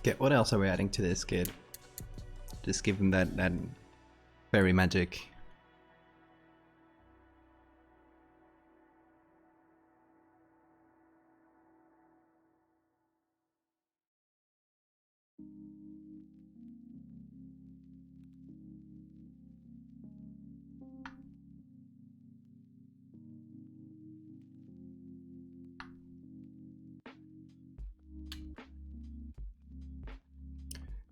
Okay, what else are we adding to this kid? Just give him that fairy magic.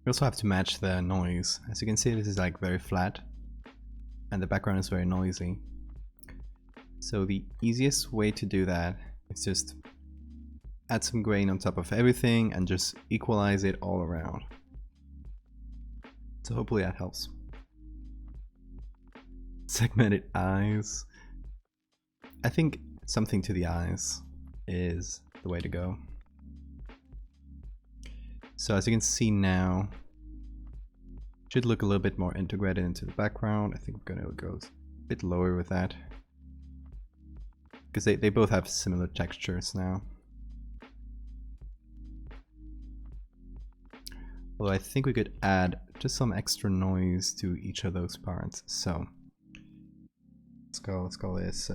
We also have to match the noise. As you can see, this is like very flat and the background is very noisy. So the easiest way to do that is just add some grain on top of everything and just equalize it all around. So hopefully that helps. Segmented eyes. I think something to the eyes is the way to go. So as you can see now, it should look a little bit more integrated into the background. I think I'm gonna go a bit lower with that, because they both have similar textures now. Although I think we could add just some extra noise to each of those parts. So let's call this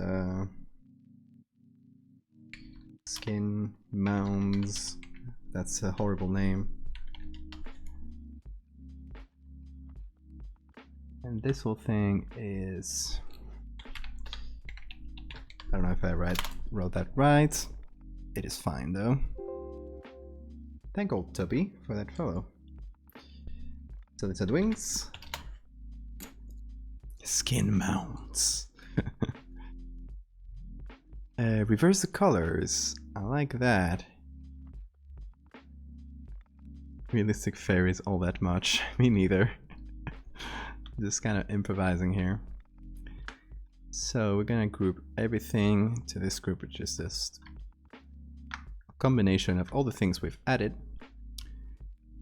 skin mounds. That's a horrible name. And this whole thing is, I don't know if I wrote that right. It is fine though. Thank old Tubby for that follow. So let's add wings. Skin mounts. Reverse the colors. I like that. Realistic fairies all that much. Me neither. Just kind of improvising here. So we're gonna group everything to this group, which is just a combination of all the things we've added.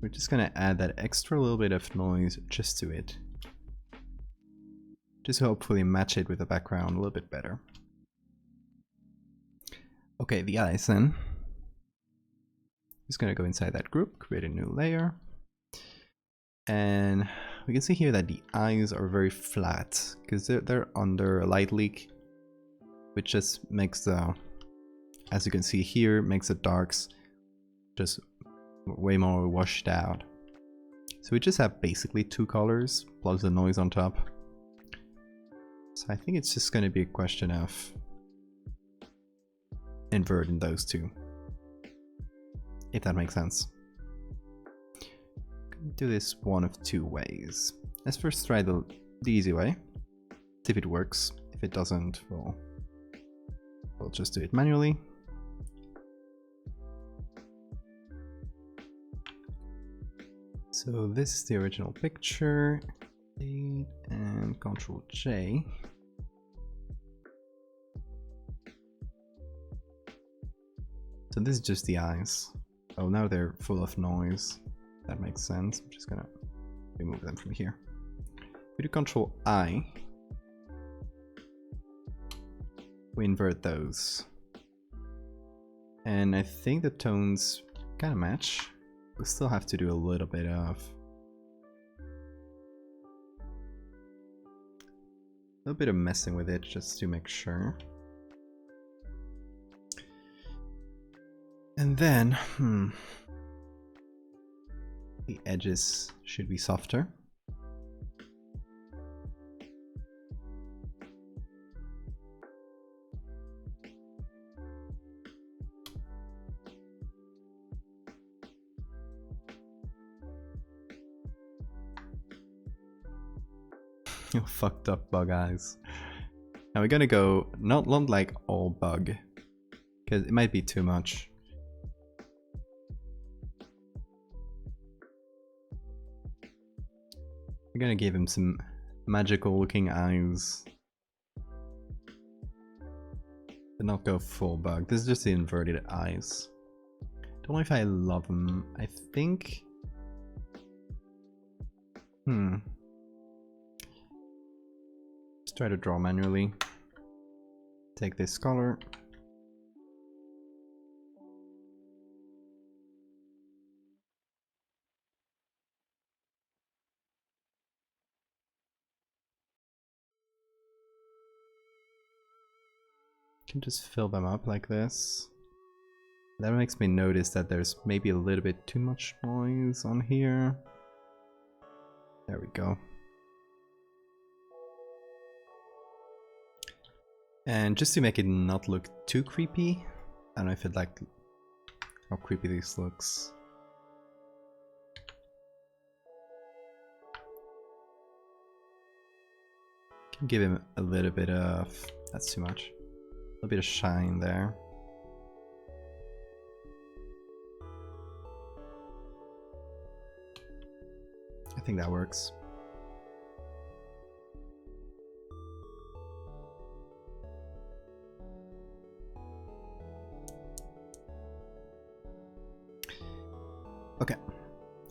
We're just gonna add that extra little bit of noise just to it. Just to hopefully match it with the background a little bit better. Okay, the eyes then. Just gonna go inside that group, create a new layer. And we can see here that the eyes are very flat because they're under a light leak, which just makes the, as you can see here, makes the darks just way more washed out. So we just have basically two colors plus the noise on top. So I think it's just going to be a question of inverting those two, if that makes sense. Do this one of two ways. Let's first try the easy way, see if it works. If it doesn't, we'll just do it manually. So this is the original picture, and Ctrl J. So this is just the eyes. Oh, now they're full of noise. That makes sense. I'm just gonna remove them from here. We do Ctrl I. We invert those. And I think the tones kind of match. We still have to do a little bit of messing with it just to make sure. And then, the edges should be softer. You fucked up bug eyes. Now we're gonna go not like all bug, because it might be too much. We're gonna give him some magical looking eyes, but not go full bug. This is just the inverted eyes. Don't know if I love them. I think... Let's try to draw manually. Take this color. Can just fill them up like this. That makes me notice that there's maybe a little bit too much noise on here. There we go. And just to make it not look too creepy, I don't know if it like how creepy this looks. Can give him a little bit of, that's too much. A little bit of shine there. I think that works. Okay,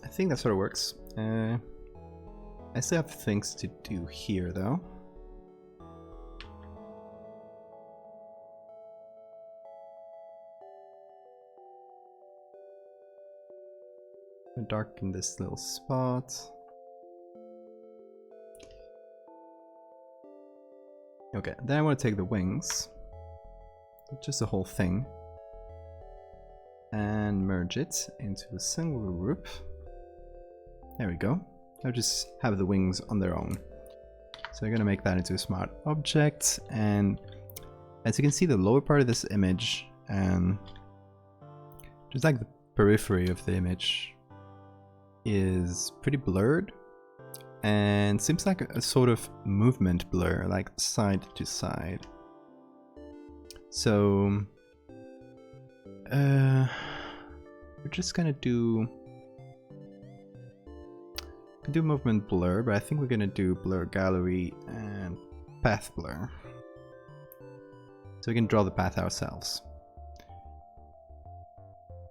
I think that sort of works. I still have things to do here though. Darken this little spot. Okay, then I want to take the wings, just the whole thing, and merge it into a single group. There we go. I'll just have the wings on their own. So I'm going to make that into a smart object, and as you can see, the lower part of this image, just like the periphery of the image, is pretty blurred and seems like a sort of movement blur, like side to side. So we're just gonna do movement blur, but I think we're gonna do blur gallery and path blur, so we can draw the path ourselves.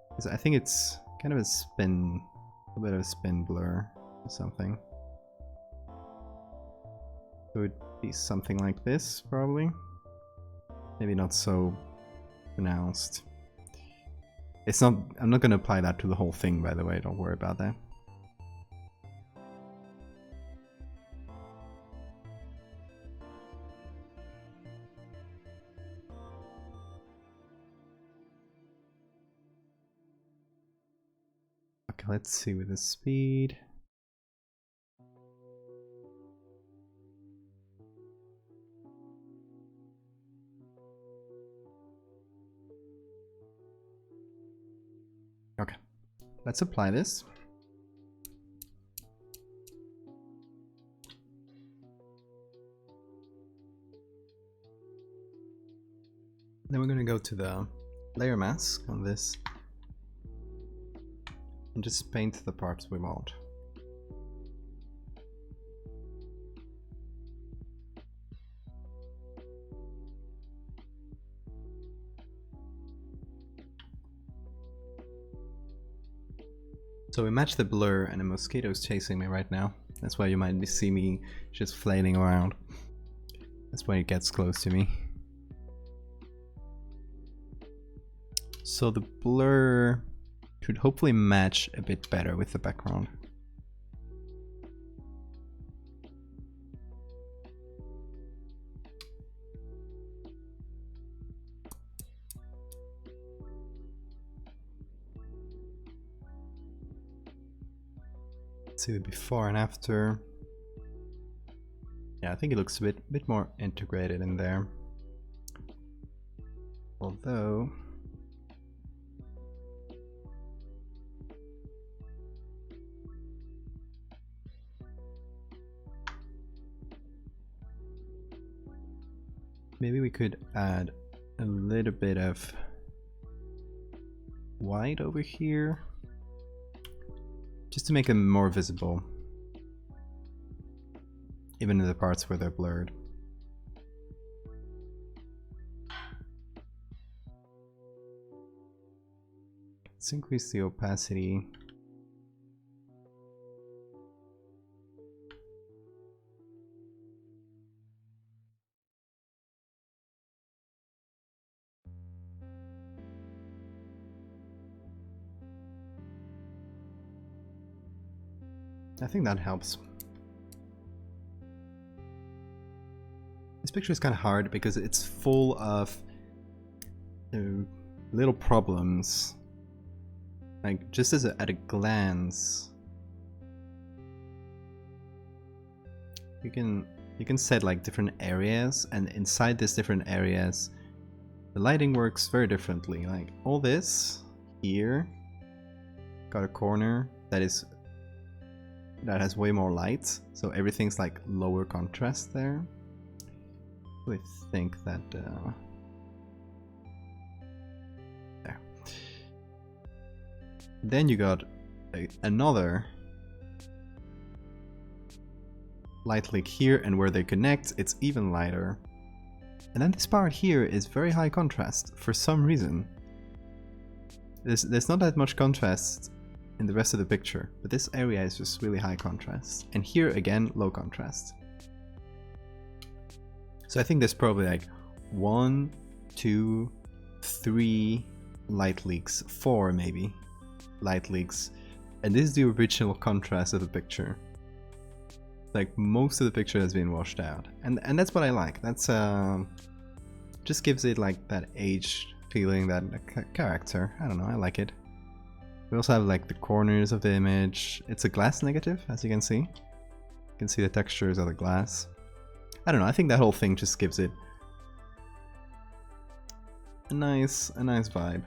Because I think it's kind of a spin. A bit of a spin blur or something. So it would be something like this, probably. Maybe not so pronounced. It's not. I'm not going to apply that to the whole thing, by the way. Don't worry about that. Okay, let's see with the speed. Okay, let's apply this. Then we're going to go to the layer mask on this and just paint the parts we want. So we match the blur, and a mosquito is chasing me right now. That's why you might see me just flailing around. That's when it gets close to me. So the blur should hopefully match a bit better with the background. Let's see the before and after. Yeah, I think it looks a bit more integrated in there. Although maybe we could add a little bit of white over here, just to make them more visible, even in the parts where they're blurred. Let's increase the opacity. I think that helps. This picture is kind of hard because it's full of little problems. Like, just as at a glance, you can set like different areas, and inside these different areas, the lighting works very differently. Like all this here, got a corner that has way more light, so everything's like lower contrast there. I think that there. Then you got another light leak here, and where they connect, it's even lighter. And then this part here is very high contrast for some reason. There's not that much contrast in the rest of the picture, but this area is just really high contrast. And here again, low contrast. So I think there's probably like 1, 2, 3 light leaks, 4 maybe light leaks. And this is the original contrast of the picture. Like most of the picture has been washed out. And that's what I like. That's just gives it like that aged feeling, that character. I don't know, I like it. We also have like the corners of the image. It's a glass negative, as you can see. You can see the textures of the glass. I don't know, I think that whole thing just gives it a nice vibe.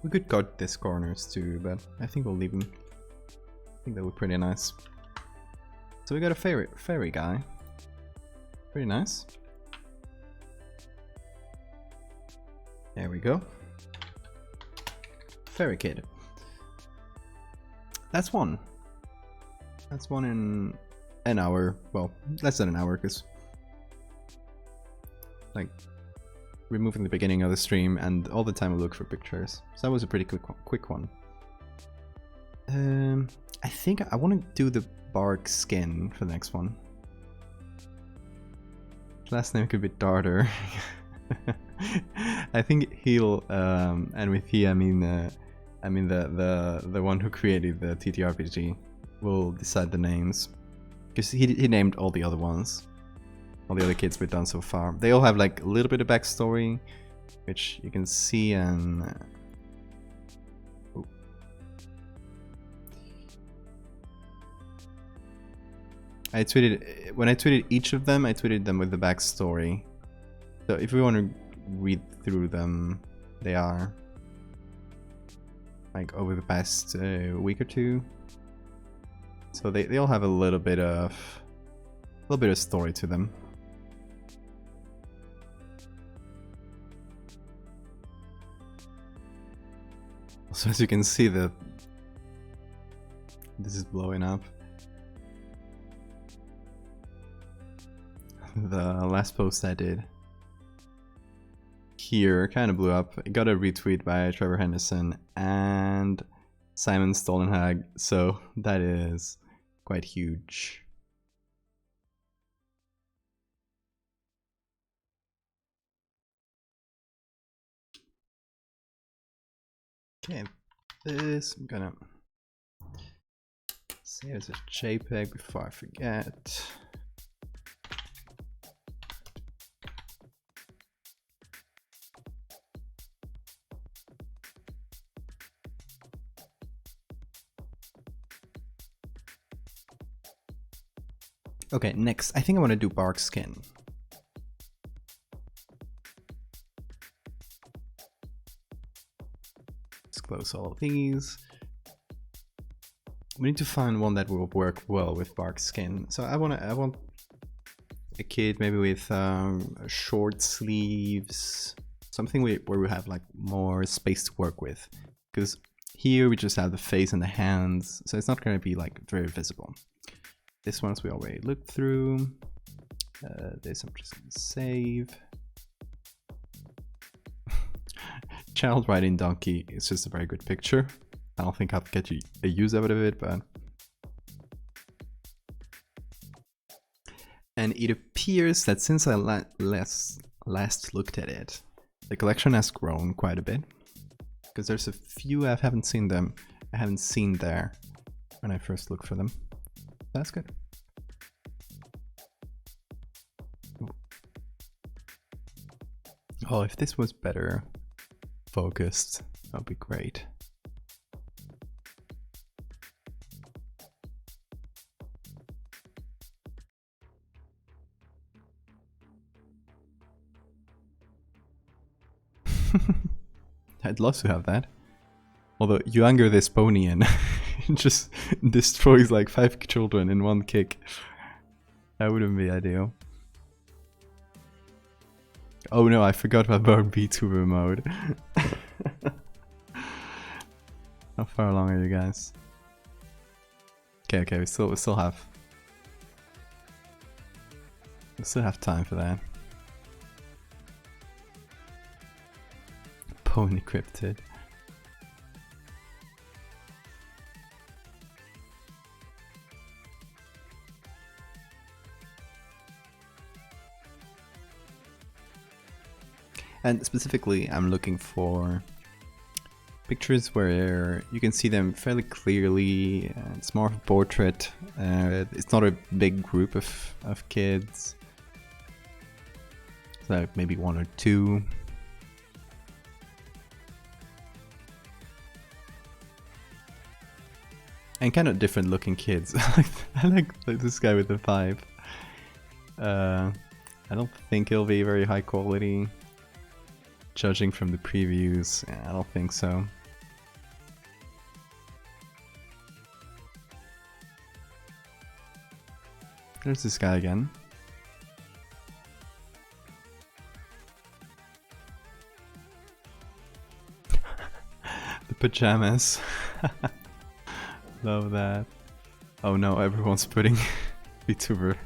We could cut these corners too, but I think we'll leave them. I think that would be pretty nice. So we got a fairy guy. Pretty nice. There we go. Fairy kid. That's one. That's one in an hour. Well, less than an hour, because like removing the beginning of the stream and all the time I look for pictures. So that was a pretty quick one. I think I want to do the bark skin for the next one. Last name could be Darter. I think he'll and with he I mean the one who created the TTRPG will decide the names, because he named all the other ones, all the other kids we've done so far. They all have like a little bit of backstory, which you can see, and when I tweeted each of them, I tweeted them with the backstory. So if we want to read through them, they are like over the past week or two. So they all have a little bit of story to them. So as you can see, this is blowing up. The last post I did here kind of blew up. It got a retweet by Trevor Henderson and Simon Stollenhag, so that is quite huge. Okay, this I'm gonna save as a JPEG before I forget. Okay, next, I think I want to do bark skin. Let's close all of these. We need to find one that will work well with bark skin. So I want a kid maybe with short sleeves, something where we have like more space to work with. Because here we just have the face and the hands, so it's not going to be like very visible. This one's we already looked through. This I'm just going to save. Child riding donkey is just a very good picture. I don't think I'll get you a use out of it, but... And it appears that since I last looked at it, the collection has grown quite a bit. Because there's a few I haven't seen there when I first looked for them. That's good. Oh, if this was better focused, that would be great. I'd love to have that. Although you anger this pony and it just destroys like 5 children in one kick. That wouldn't be ideal. Oh no, I forgot about our VTuber mode. How far along are you guys? Okay, we still have time for that. Pony cryptid. And specifically, I'm looking for pictures where you can see them fairly clearly. It's more of a portrait. It's not a big group of kids. So maybe 1 or 2. And kind of different looking kids. I like this guy with the pipe. I don't think it'll be very high quality. Judging from the previews, I don't think so. There's this guy again. The pajamas. Love that. Oh no, everyone's putting VTuber.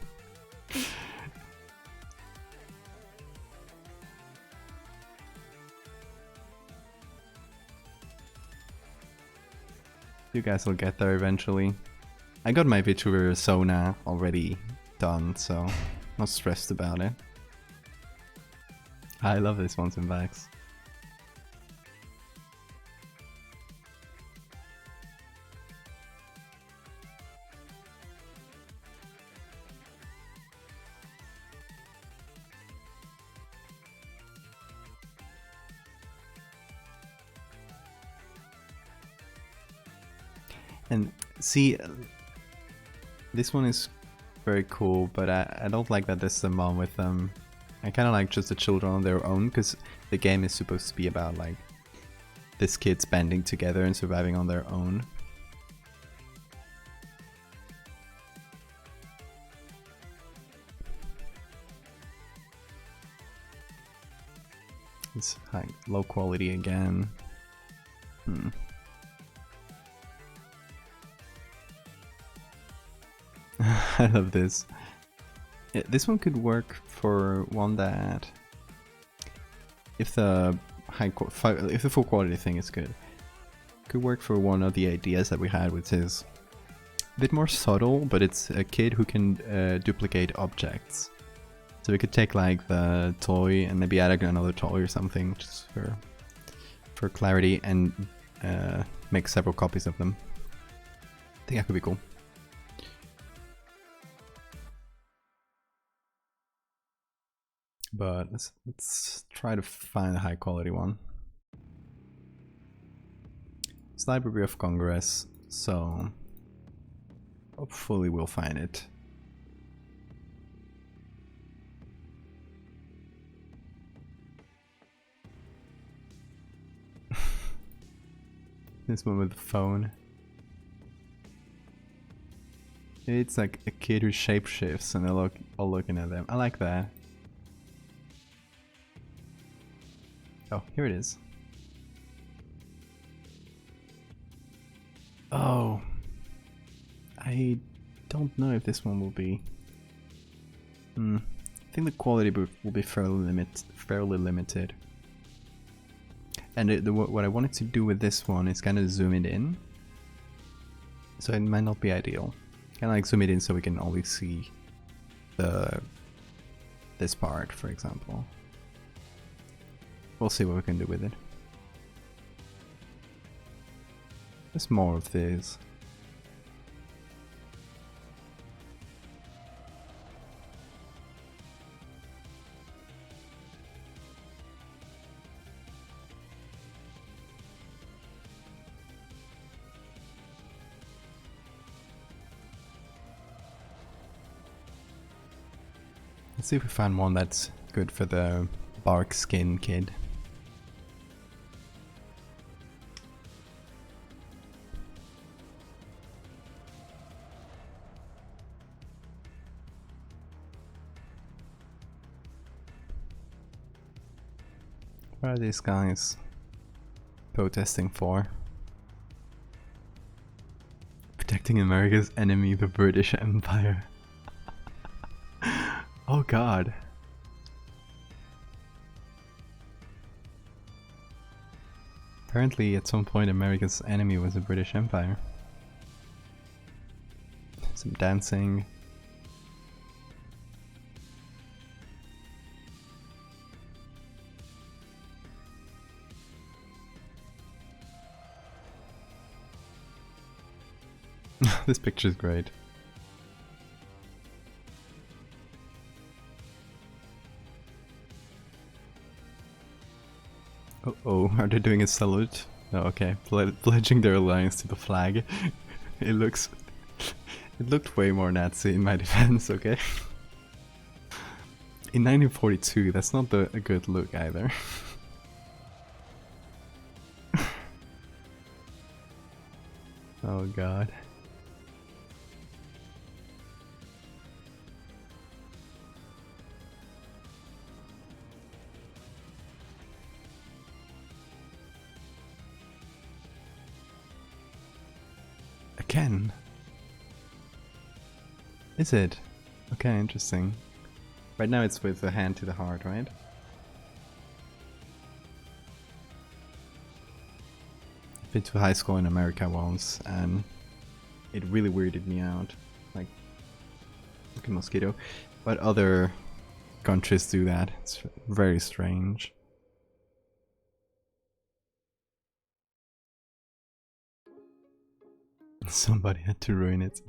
You guys will get there eventually. I got my VTuber Sona already done, so not stressed about it. I love this ones in backs. And see, this one is very cool, but I don't like that there's the mom with them. I kind of like just the children on their own, because the game is supposed to be about like this kids banding together and surviving on their own. It's like low quality again. I love this. Yeah, this one could work for one that, if the full quality thing is good, could work for one of the ideas that we had, which is a bit more subtle, but it's a kid who can duplicate objects. So we could take like the toy and maybe add another toy or something, just for clarity, and make several copies of them. I think that could be cool. But let's try to find a high quality one. It's Library of Congress, so hopefully we'll find it. This one with the phone. It's like a kid who shapeshifts and they're all looking at them. I like that. Oh, here it is. Oh. I don't know if this one will be. I think the quality will be fairly limited. And what I wanted to do with this one is kind of zoom it in. So it might not be ideal. Kind of like zoom it in so we can always see this part, for example. We'll see what we can do with it. There's more of this. Let's see if we find one that's good for the bark skin kid. What are these guys protesting for? Protecting America's enemy, the British Empire. Oh god. Apparently at some point America's enemy was the British Empire. Some dancing. This picture's great. Oh, are they doing a salute? Oh, okay, pledging their alliance to the flag. It looked way more Nazi in my defense, okay? In 1942, that's not a good look either. Oh god. Again? Is it? Okay, interesting. Right now it's with the hand to the heart, right? I've been to high school in America once and it really weirded me out. Like, look at mosquito. But other countries do that. It's very strange. Somebody had to ruin it.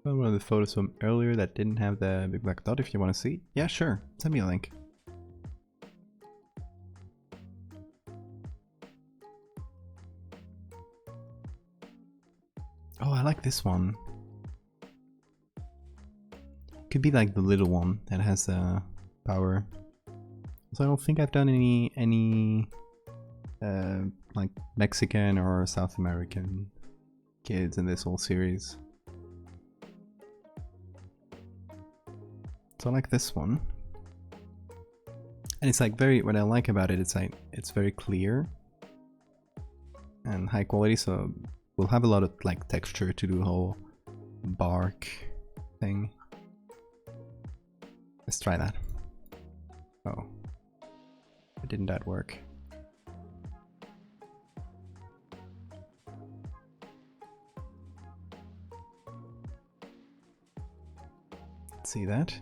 One of the photos from earlier that didn't have the big black dot, if you want to see. Yeah, sure. Send me a link. Oh, I like this one. Could be like the little one that has power. So I don't think I've done any like Mexican or South American kids in this whole series. So I like this one. And it's like what I like about it, it's like it's very clear and high quality, so we'll have a lot of like texture to do the whole bark thing. Let's try that. Oh. Why didn't that work? See that?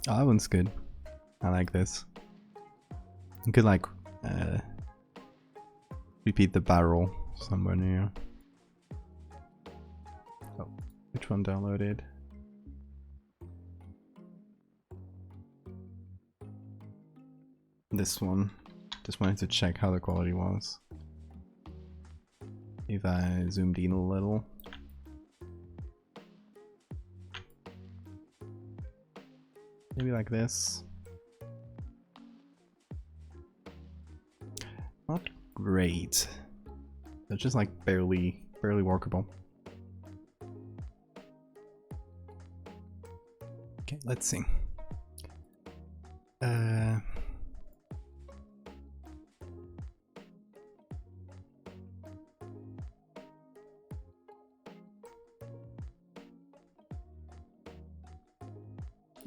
Oh, that one's good. I like this. You could like repeat the barrel somewhere near. Oh, which one downloaded? This one. Just wanted to check how the quality was. If I zoomed in a little. Maybe like this. great. They're just like barely workable. Okay, let's see.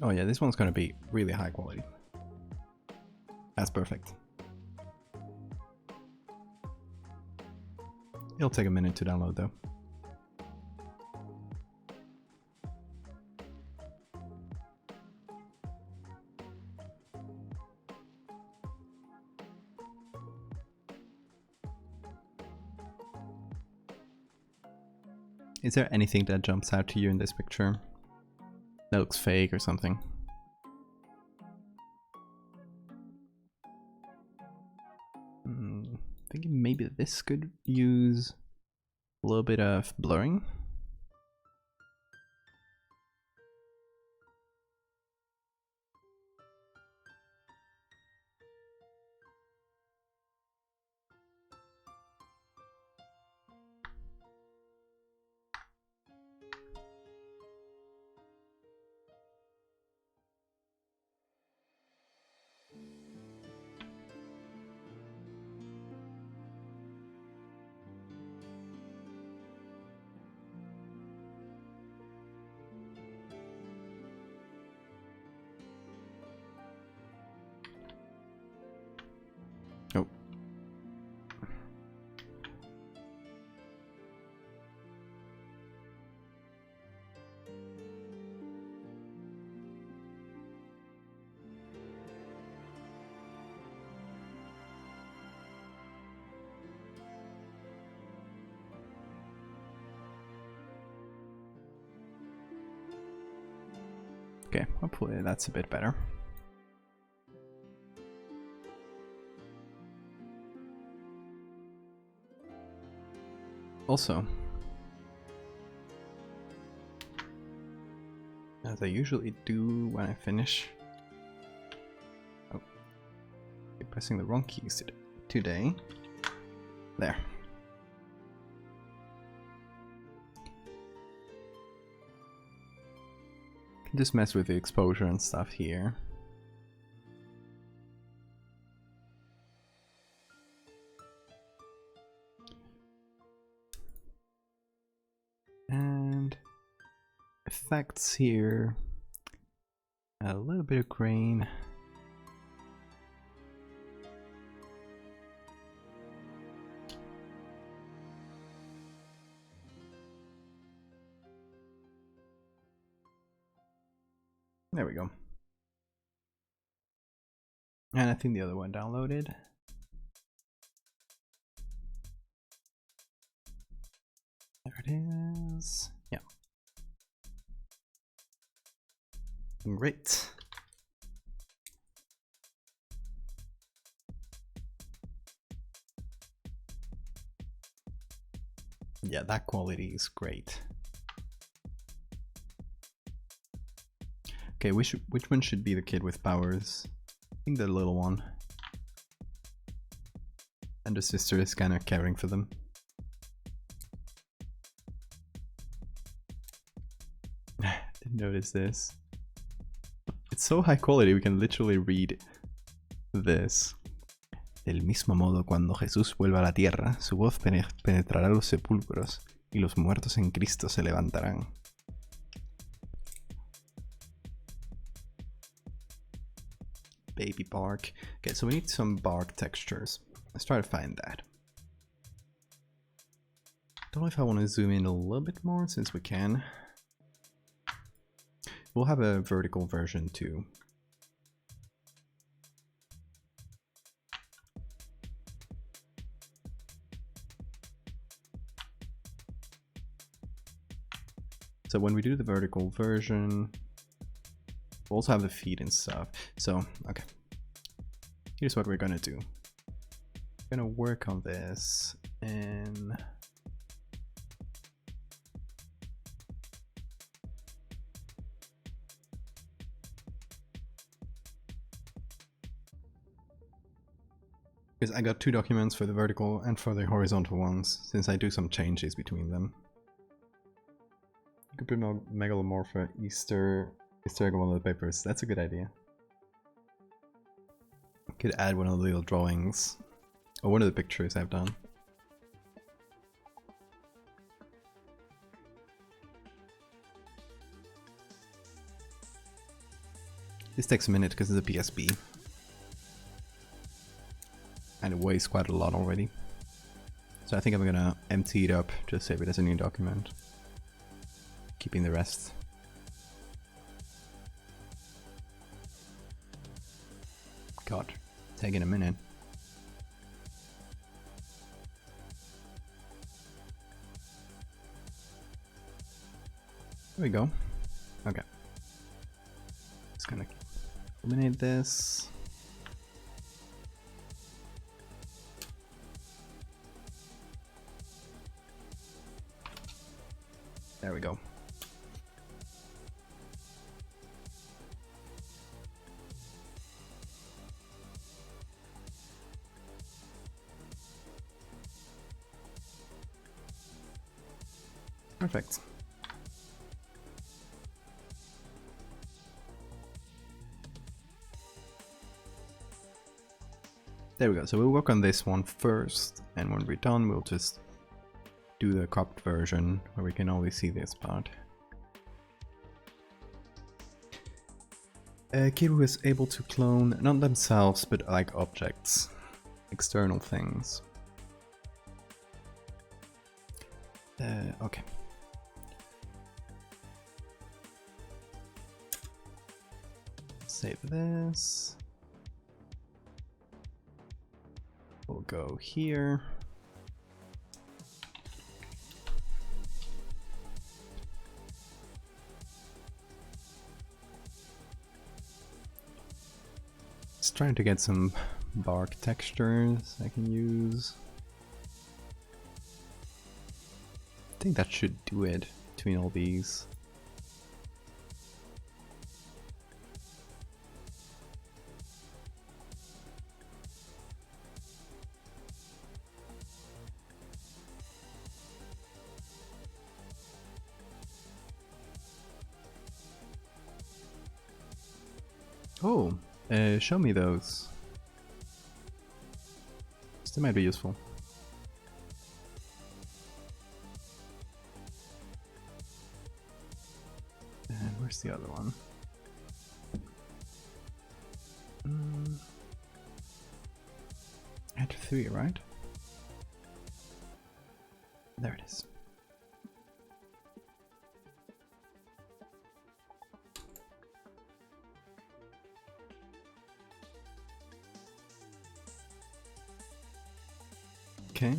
Oh yeah, this one's gonna be really high quality. That's perfect. It'll take a minute to download though. Is there anything that jumps out to you in this picture that looks fake or something? Thinking maybe this could use a little bit of blurring. Oh. Okay, hopefully that's a bit better. Also, as I usually do when I finish. Oh, I'm pressing the wrong keys today. There. Can just mess with the exposure and stuff here. And effects here. A little bit of grain. There we go. And I think the other one downloaded. There it is. Yeah. Great. Yeah, that quality is great. Okay, which one should be the kid with powers? I think the little one. And the sister is kind of caring for them. Didn't notice this. It's so high quality, we can literally read this. Del mismo modo, cuando Jesús vuelva a la tierra, su voz penetrará los sepulcros y los muertos en Cristo se levantarán. Baby bark. Okay, so we need some bark textures. Let's try to find that. Don't know if I want to zoom in a little bit more since we can. We'll have a vertical version too. So when we do the vertical version, we'll also have the feet and stuff. So, okay. Here's what we're gonna do. We're gonna work on this and Because I got two documents for the vertical and for the horizontal ones, since I do some changes between them. You could put Megalomorpha Easter egg on one of the papers. That's a good idea. Could add one of the little drawings, or one of the pictures I've done. This takes a minute because it's a PSB. And it weighs quite a lot already. So I think I'm gonna empty it up, just save it as a new document. Keeping the rest. God, taking a minute. There we go. Okay. Just gonna eliminate this. There we go. Perfect. There we go. So we'll work on this one first, and when we're done, we'll just do the cropped version where we can always see this part. A kid who is able to clone not themselves but like objects, external things. Okay. Save this. We'll go here. Just trying to get some bark textures I can use. I think that should do it between all these. Oh, show me those. This might be useful. And where's the other one? At 3, right? There it is. Okay.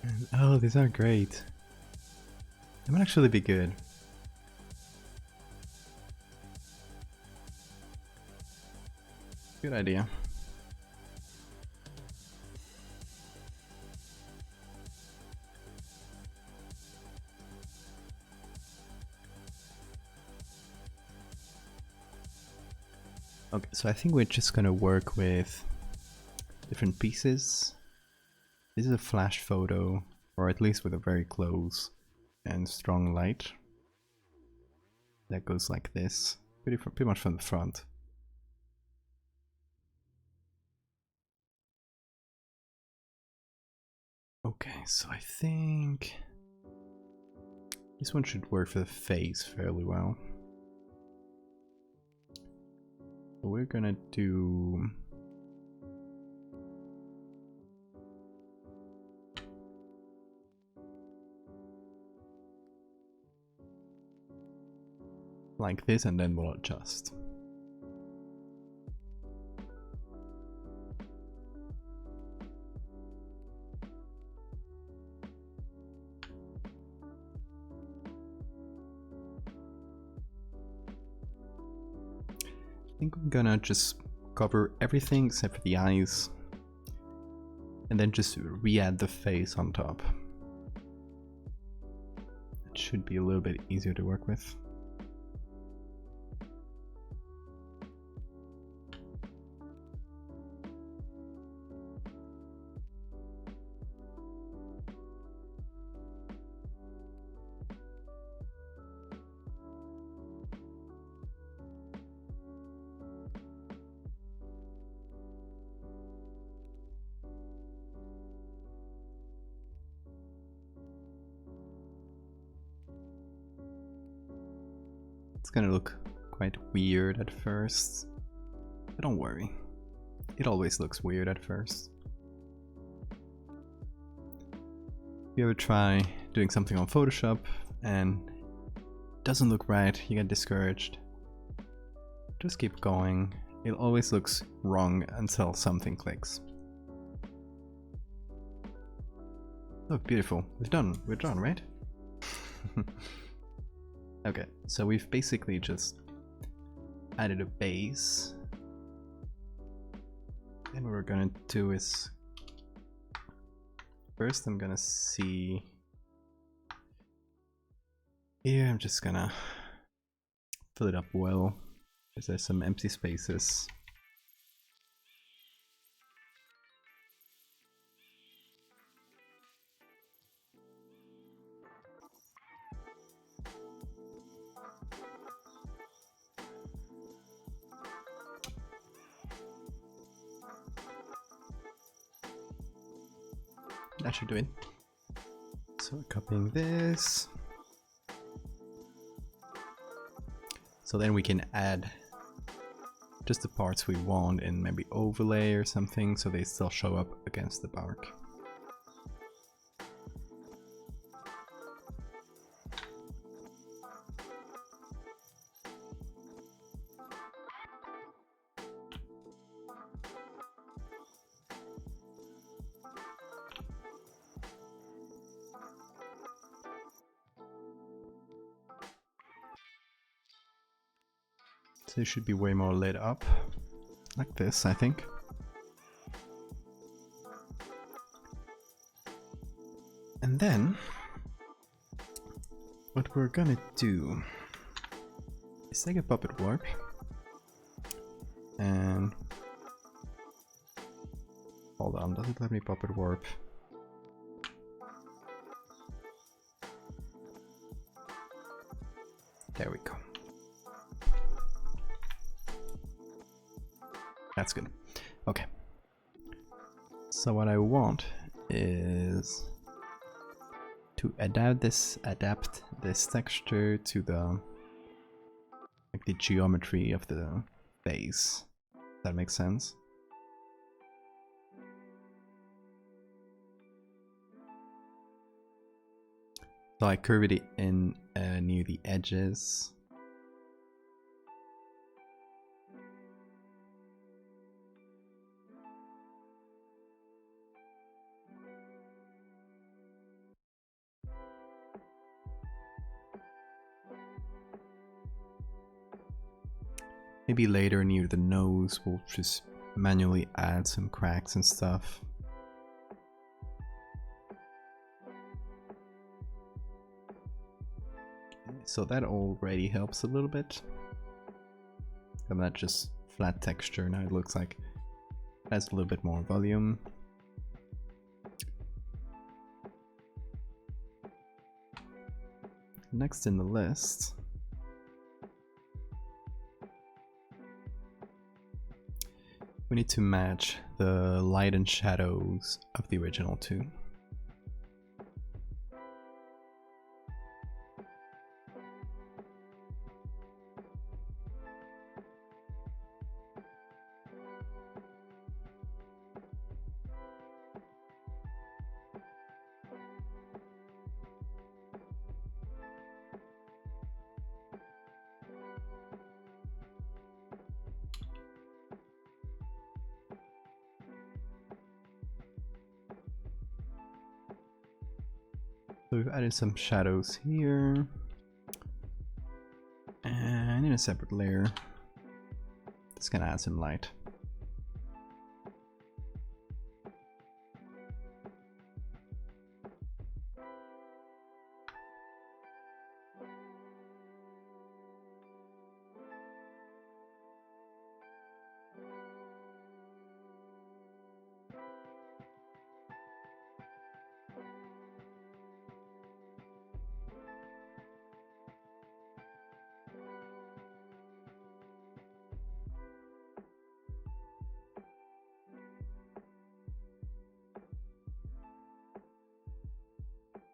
And, oh, these are great. They might actually be good. Good idea. Okay, so I think we're just gonna work with different pieces. This is a flash photo, or at least with a very close and strong light. That goes like this, pretty much from the front. Okay, so I think this one should work for the face fairly well. So we're gonna do like this, and then we'll adjust. I think I'm gonna just cover everything except for the eyes, and then just re-add the face on top. It should be a little bit easier to work with. It's gonna look quite weird at first, but don't worry. It always looks weird at first. If you ever try doing something on Photoshop and it doesn't look right, you get discouraged, just keep going. It always looks wrong until something clicks. Look, beautiful. We're done, right? Okay, so we've basically just added a base. And what we're gonna do is, first I'm gonna see here, I'm just gonna fill it up well, because there's some empty spaces. That should do it. So we're copying this. So then we can add just the parts we want in maybe overlay or something, so they still show up against the bark. So it should be way more lit up, like this, I think. And then, what we're gonna do is take a puppet warp and hold on, does it let me puppet warp? There we go. That's good. Okay. So what I want is to adapt this texture to the geometry of the face. Does that make sense? So I curved it in near the edges. Maybe later near the nose we'll just manually add some cracks and stuff. So that already helps a little bit. And that just flat texture, now it looks like it has a little bit more volume. Next in the list, we need to match the light and shadows of the original two. So we've added some shadows here, and in a separate layer, just gonna add some light.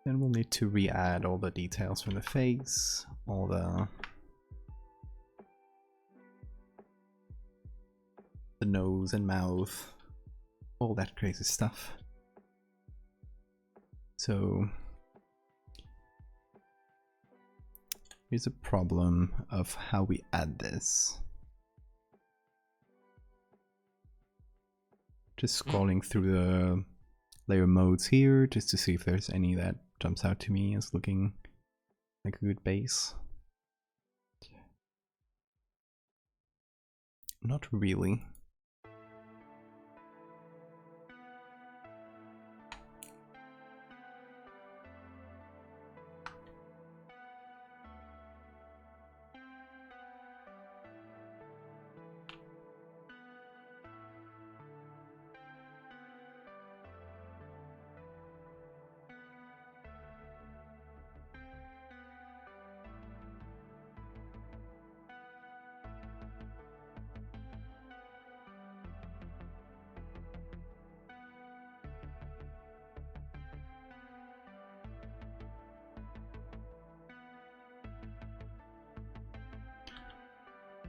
Then we'll need to re-add all the details from the face, all the the nose and mouth, all that crazy stuff. So here's a problem of how we add this. Just scrolling through the layer modes here just to see if there's any that jumps out to me as looking like a good base. Not really.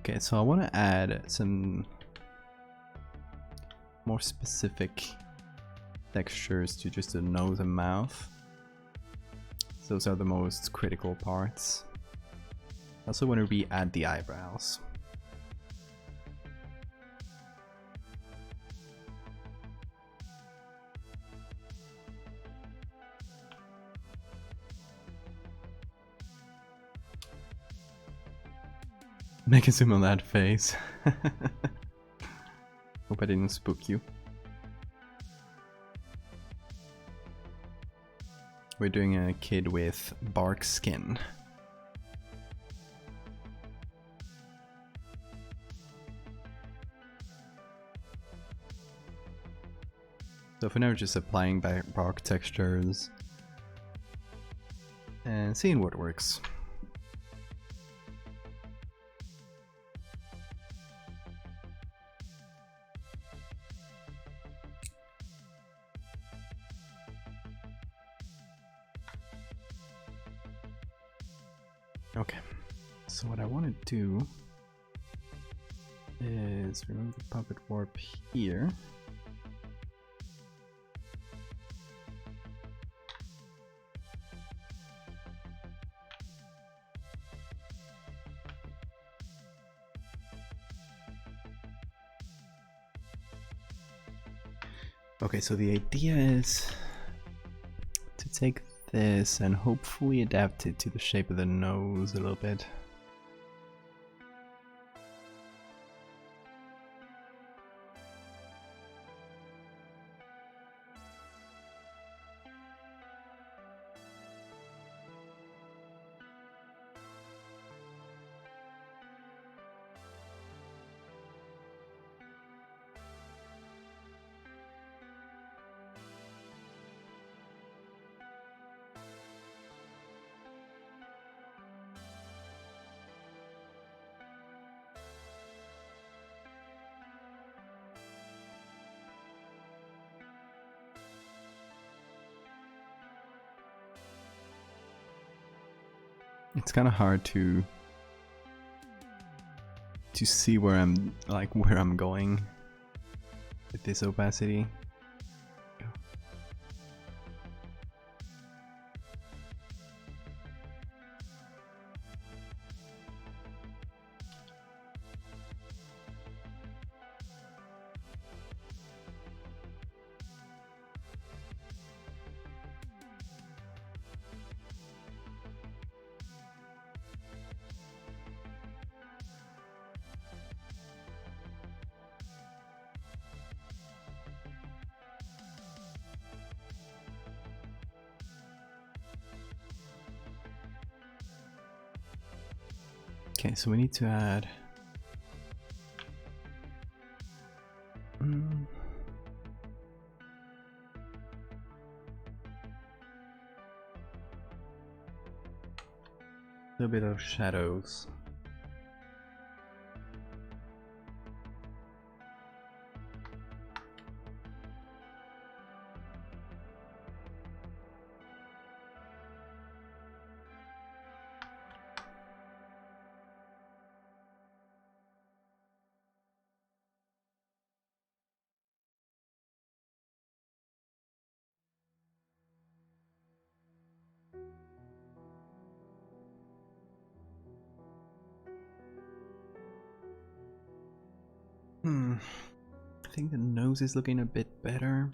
Okay, so I want to add some more specific textures to just the nose and mouth. Those are the most critical parts. I also want to re-add the eyebrows. Make a zoom on that face. Hope I didn't spook you. We're doing a kid with bark skin. So for now, we're just applying bark textures and seeing what works. Okay, so what I want to do is remove the puppet warp here. Okay, so the idea is to take this and hopefully adapt it to the shape of the nose a little bit. It's kind of hard to see where I'm going with this opacity. Okay, so we need to add a little bit of shadows. I think the nose is looking a bit better.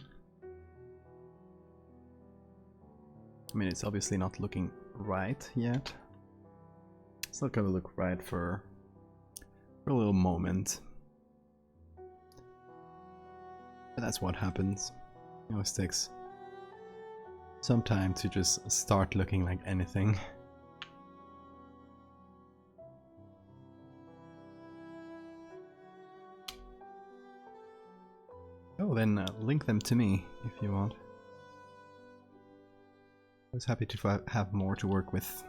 I mean, it's obviously not looking right yet. It's not gonna look right for a little moment. But that's what happens. It always takes some time to just start looking like anything. Oh, then link them to me if you want. I was happy to have more to work with.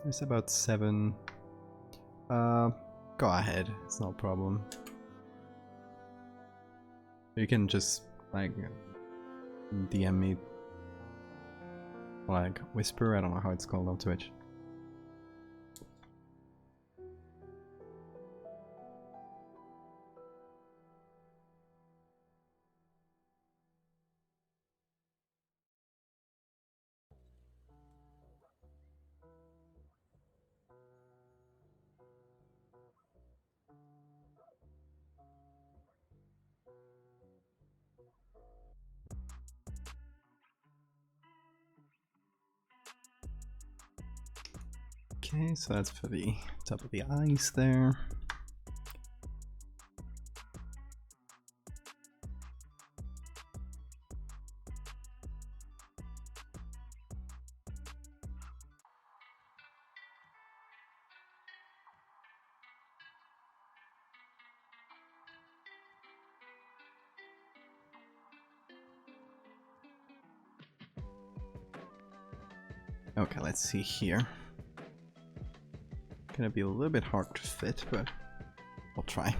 It's about 7. Go ahead, it's no problem. You can just like DM me, like whisper, I don't know how it's called on Twitch. Okay, so that's for the top of the eyes there. Okay, let's see here. Gonna be a little bit hard to fit, but I'll try.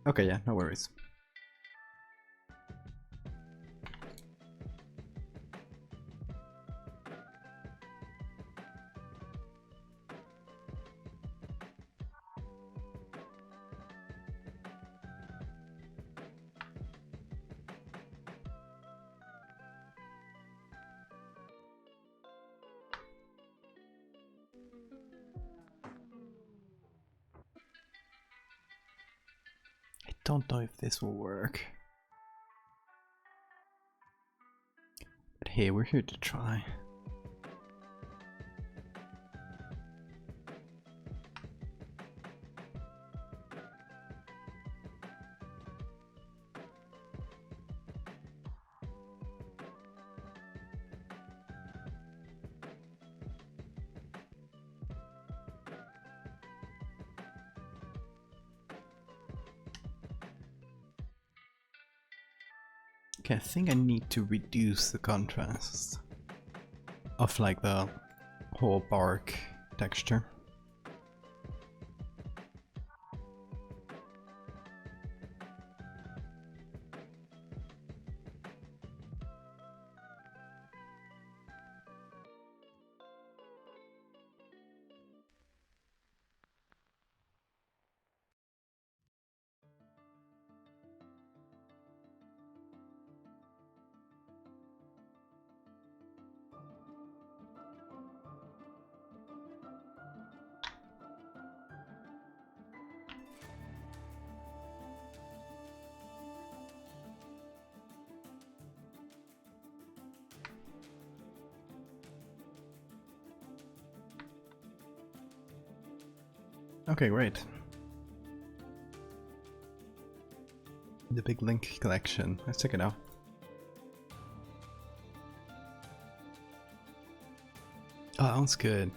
Okay, yeah, no worries. I don't know if this will work. But hey, we're here to try. Okay, I think I need to reduce the contrast of like the whole bark texture. Okay, great. The big link collection. Let's check it out. Oh, that one's good.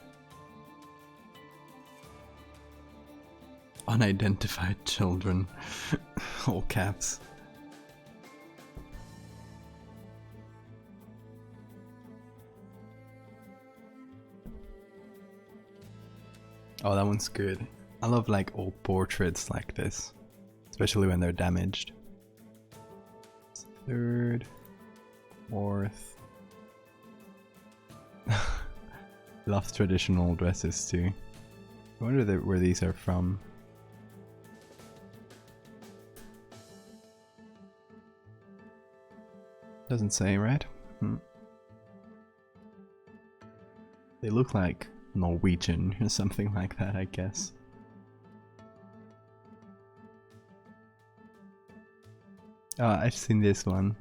Unidentified children. All caps. Oh, that one's good. I love like old portraits like this, especially when they're damaged. Third, fourth. Love traditional dresses too. I wonder where these are from. Doesn't say, right? They look like Norwegian or something like that, I guess. Oh, I've seen this one.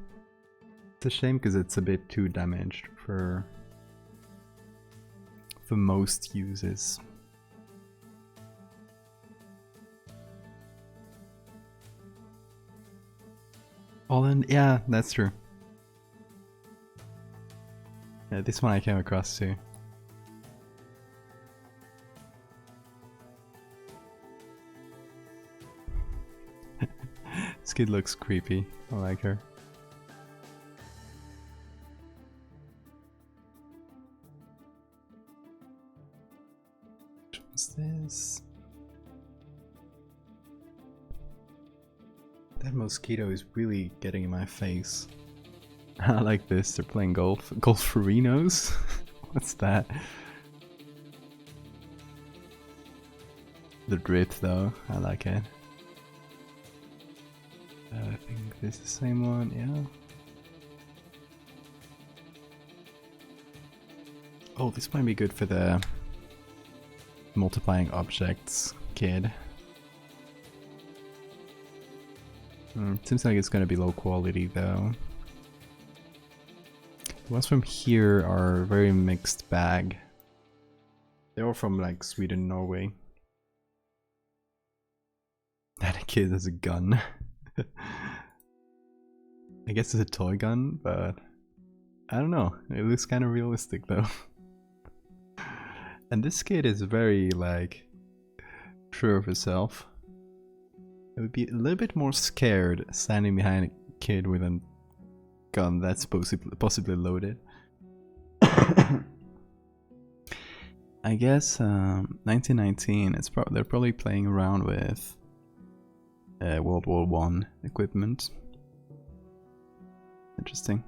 It's a shame because it's a bit too damaged for most uses. Holland, yeah, that's true. Yeah, this one I came across too. This kid looks creepy. I like her. What's this? That mosquito is really getting in my face. I like this. They're playing golf. Golferinos? What's that? The drift though. I like it. I think this is the same one, yeah. Oh, this might be good for the multiplying objects kid. Seems like it's gonna be low quality though. The ones from here are very mixed bag. They're all from like Sweden, Norway. That kid has a gun. I guess it's a toy gun, but I don't know. It looks kind of realistic though. And this kid is very like sure of herself. I would be a little bit more scared standing behind a kid with a gun that's possibly loaded. I guess 1919. They're probably playing around with World War I equipment. Interesting.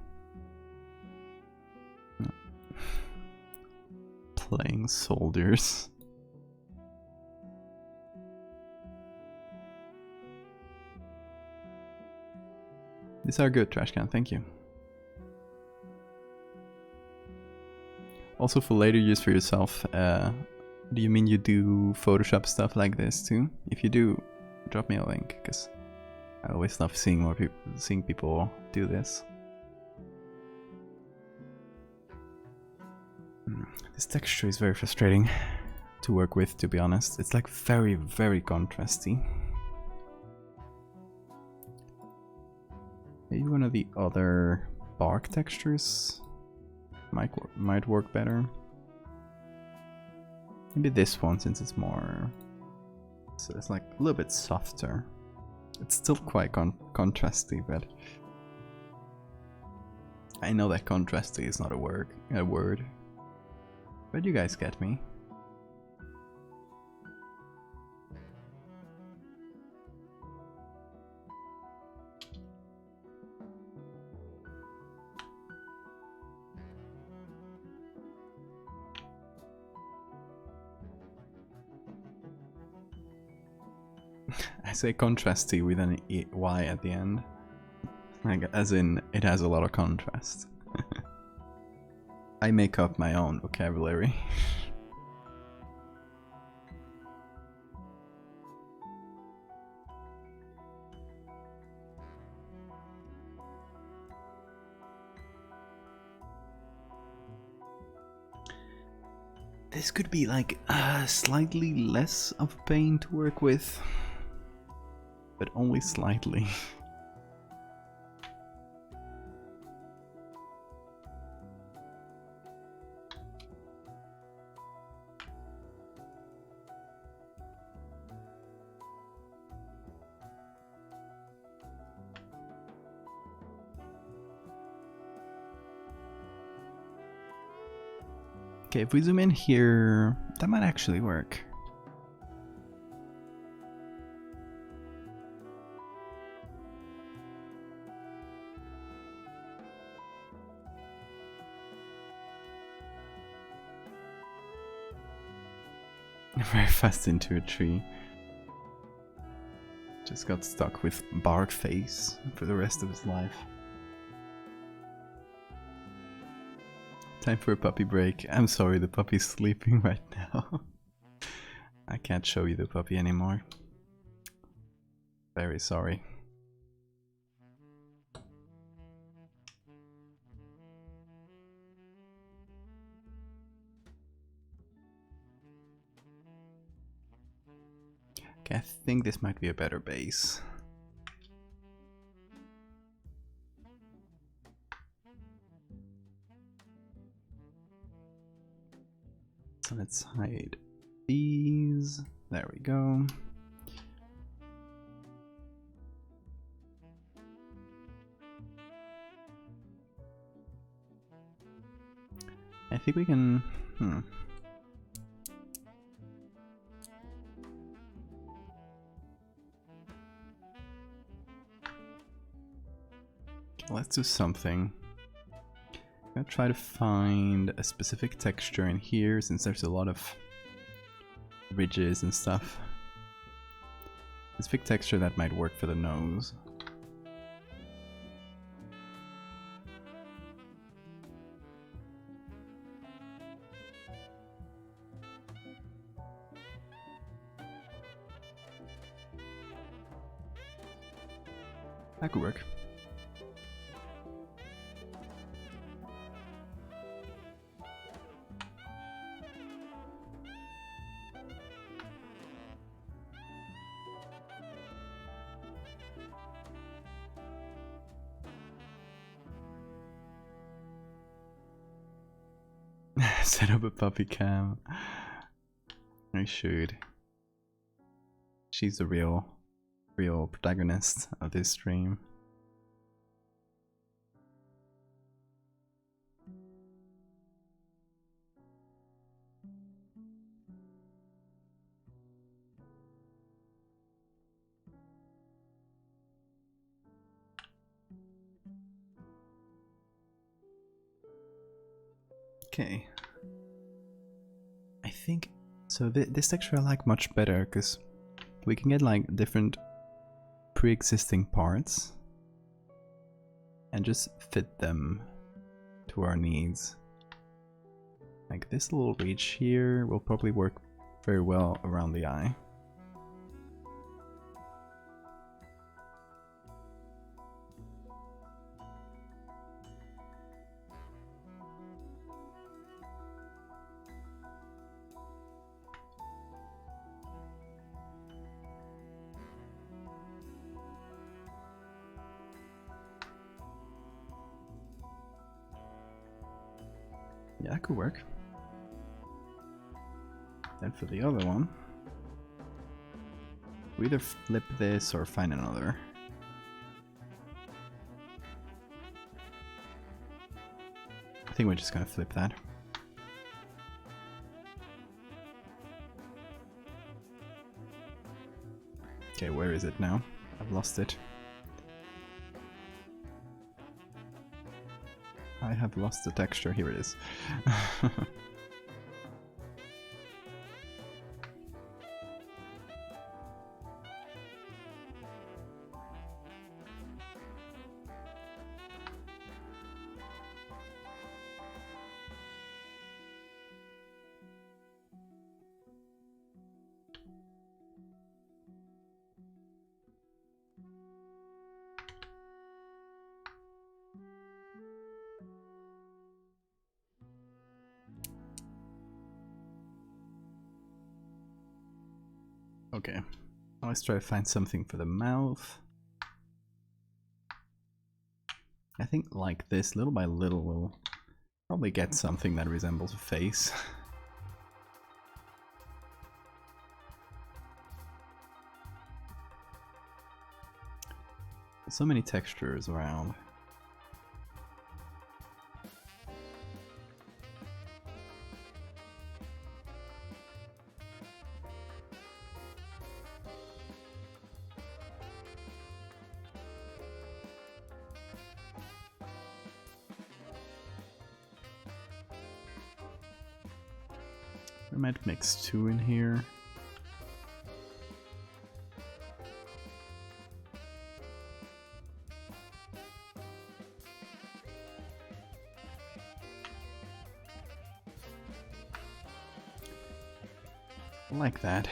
Playing soldiers. These are good, trash can, thank you. Also for later use for yourself, do you mean you do Photoshop stuff like this too? If you do, drop me a link, because I always love seeing people do this. This texture is very frustrating to work with, to be honest. It's like very, very contrasty. Maybe one of the other bark textures might work better. Maybe this one, since it's more... So it's like a little bit softer. It's still quite contrasty, but... I know that contrasty is not a word. But you guys get me. I say contrasty with an Y at the end. Like, as in, it has a lot of contrast. I make up my own vocabulary. This could be like slightly less of a pain to work with, but only slightly. Okay, if we zoom in here, that might actually work. Very fast into a tree. Just got stuck with bark face for the rest of his life. Time for a puppy break. I'm sorry, the puppy's sleeping right now. I can't show you the puppy anymore. Very sorry. Okay, I think this might be a better base. So let's hide these. There we go. I think we can... Let's do something. I'm gonna try to find a specific texture in here since there's a lot of ridges and stuff. Specific texture that might work for the nose. That could work. Set up a puppy cam. I should. She's the real protagonist of this stream. Okay. I think so. This texture I like much better because we can get like different pre-existing parts and just fit them to our needs. Like this little reach here will probably work very well around the eye. Yeah, that could work. Then for the other one, we either flip this or find another. I think we're just gonna flip that. Okay, where is it now? I've lost it. I have lost the texture. Here it is. Okay, let's try to find something for the mouth. I think like this, little by little, we'll probably get something that resembles a face. So many textures around. We might mix two in here. Like that.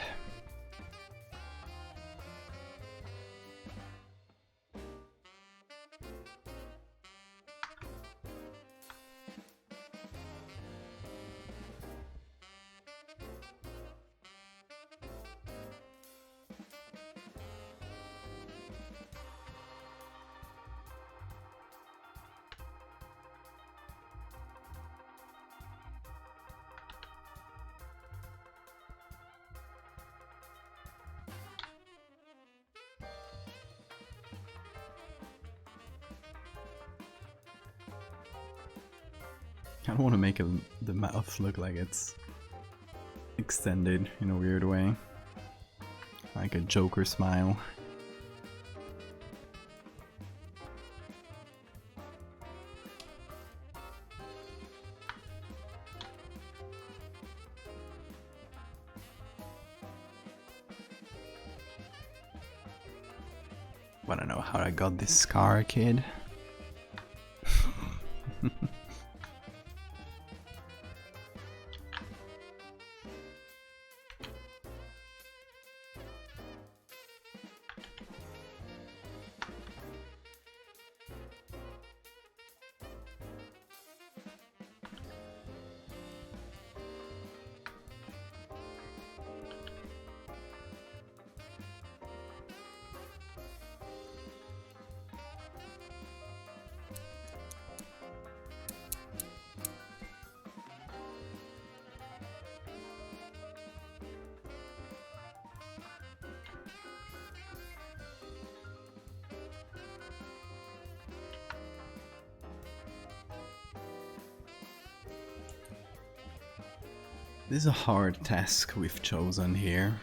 I don't want to make the mouth look like it's extended in a weird way. Like a Joker smile. Wanna know how I got this scar, kid? This is a hard task we've chosen here.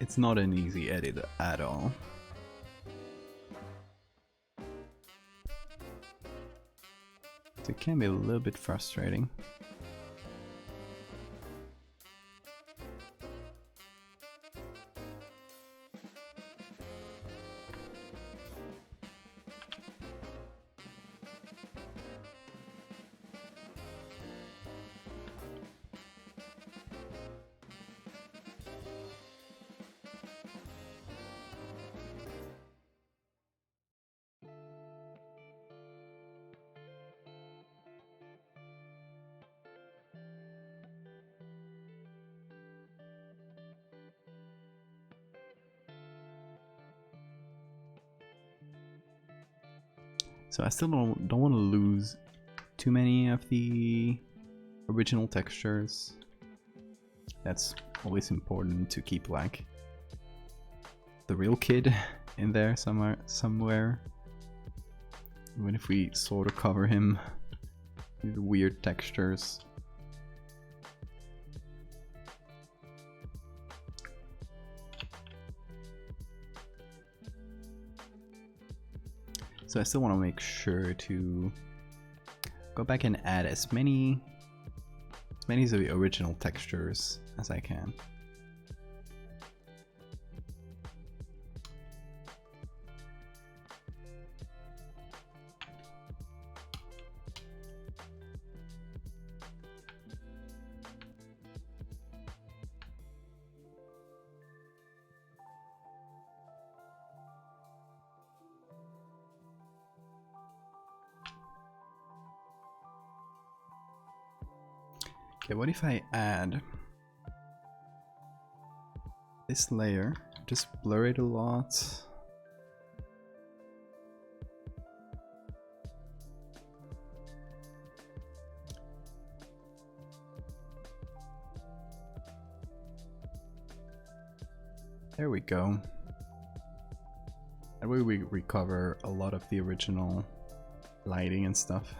It's not an easy edit at all. So it can be a little bit frustrating. So I still don't want to lose too many of the original textures. That's always important to keep like the real kid in there somewhere. Even if we sort of cover him with weird textures. So I still want to make sure to go back and add as many of the original textures as I can. Okay, what if I add this layer, just blur it a lot. There we go. That way we recover a lot of the original lighting and stuff.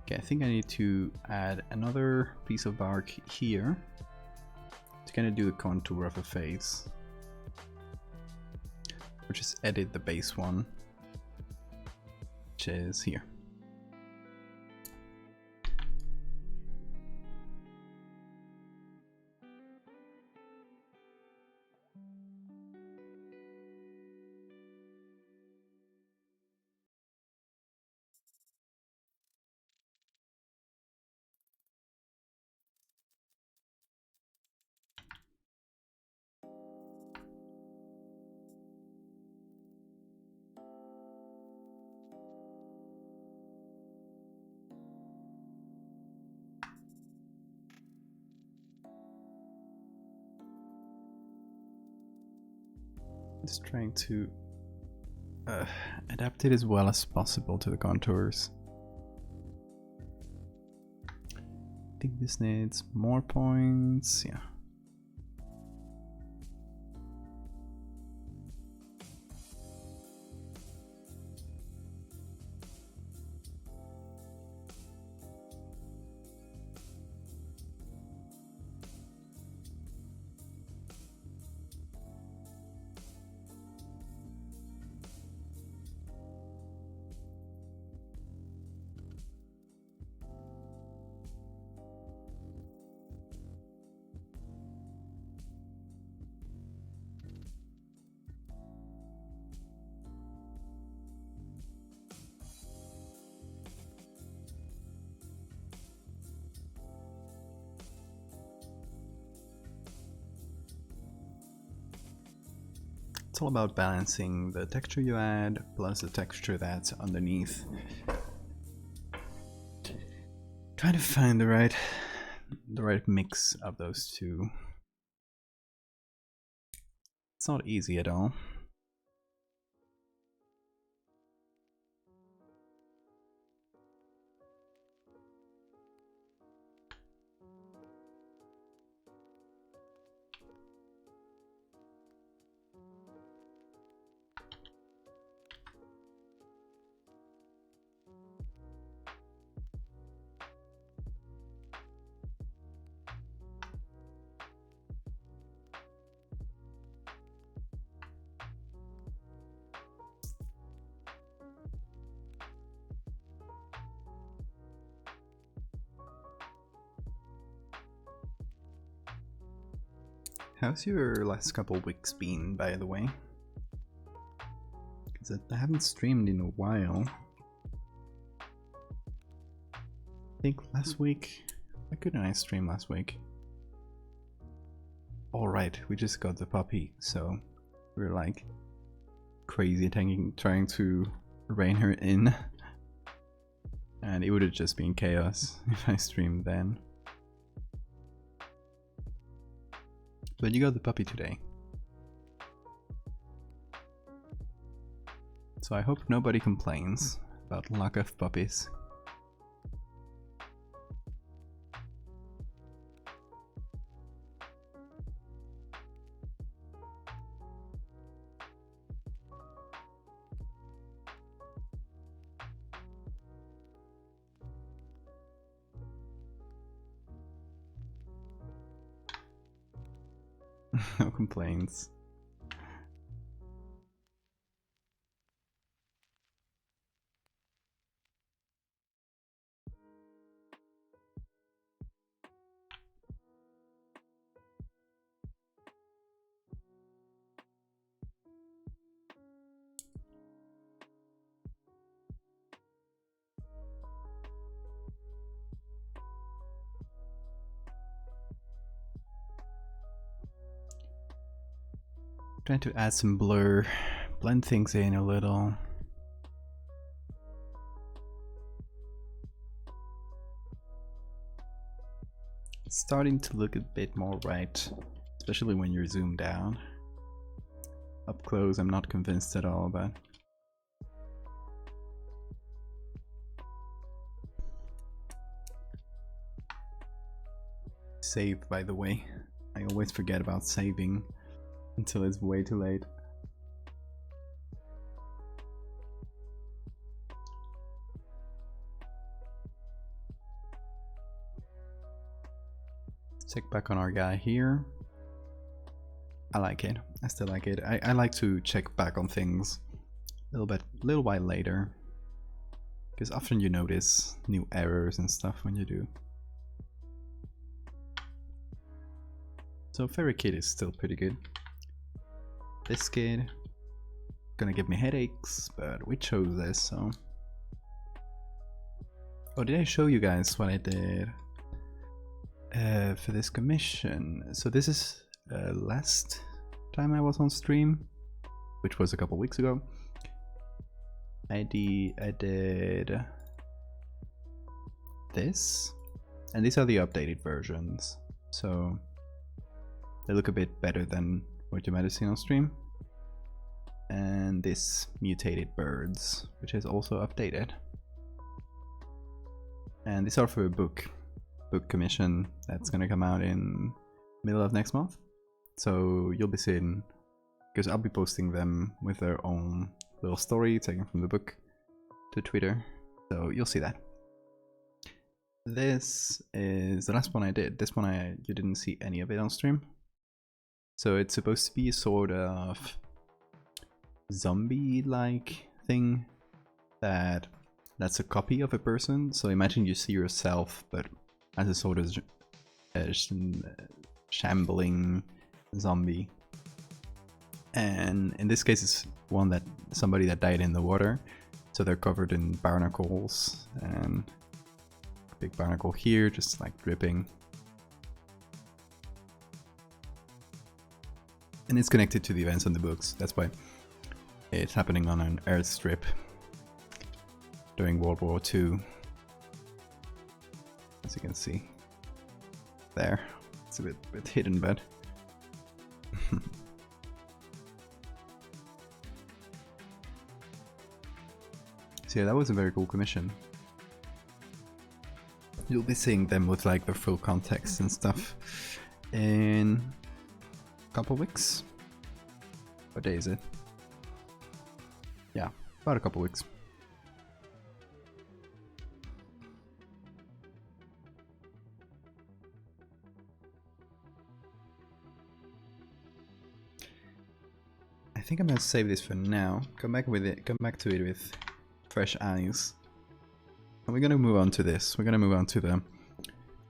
Okay, I think I need to add another piece of bark here to kind of do the contour of a face. Or just edit the base one, which is here. Just trying to adapt it as well as possible to the contours. I think this needs more points, yeah. It's all about balancing the texture you add plus the texture that's underneath. Trying to find the right mix of those two. It's not easy at all. How's your last couple weeks been, by the way? Because I haven't streamed in a while. I think last week... Why couldn't I stream last week? Alright, we just got the puppy, so we're like crazy trying to rein her in. And it would have just been chaos if I streamed then. But you got the puppy today. So I hope nobody complains about lack of puppies. No complaints. Trying to add some blur, blend things in a little. It's starting to look a bit more right, especially when you're zoomed down. Up close, I'm not convinced at all, but... Save, by the way. I always forget about saving until it's way too late. check back on our guy here. I like it. I still like it. I like to check back on things a little while later, because often you notice new errors and stuff when you do. So Fairy Kid is still pretty good. This kid gonna give me headaches, but we chose this, so. Oh, did I show you guys what I did for this commission? So this is last time I was on stream, which was a couple weeks ago. I did this, and these are the updated versions, so they look a bit better than what you might have seen on stream. And this mutated birds, which is also updated. And these are for a book commission that's gonna come out in middle of next month. So you'll be seeing, because I'll be posting them with their own little story taken from the book to Twitter. So you'll see that. This is the last one I did. This one you didn't see any of it on stream. So it's supposed to be a sort of zombie-like thing that's a copy of a person. So imagine you see yourself, but as a sort of shambling zombie. And in this case, it's somebody that died in the water. So they're covered in barnacles, and a big barnacle here, just like dripping. And it's connected to the events in the books. That's why it's happening on an airstrip during World War II. As you can see there, it's a bit hidden, but so yeah, that was a very cool commission. You'll be seeing them with like the full context and stuff in a couple weeks. What day is it? Yeah, about a couple weeks. I think I'm gonna save this for now. Come back to it with fresh eyes. And we're gonna move on to this. We're gonna move on to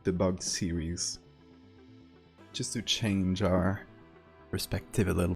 the bugged series, just to change our perspective a little.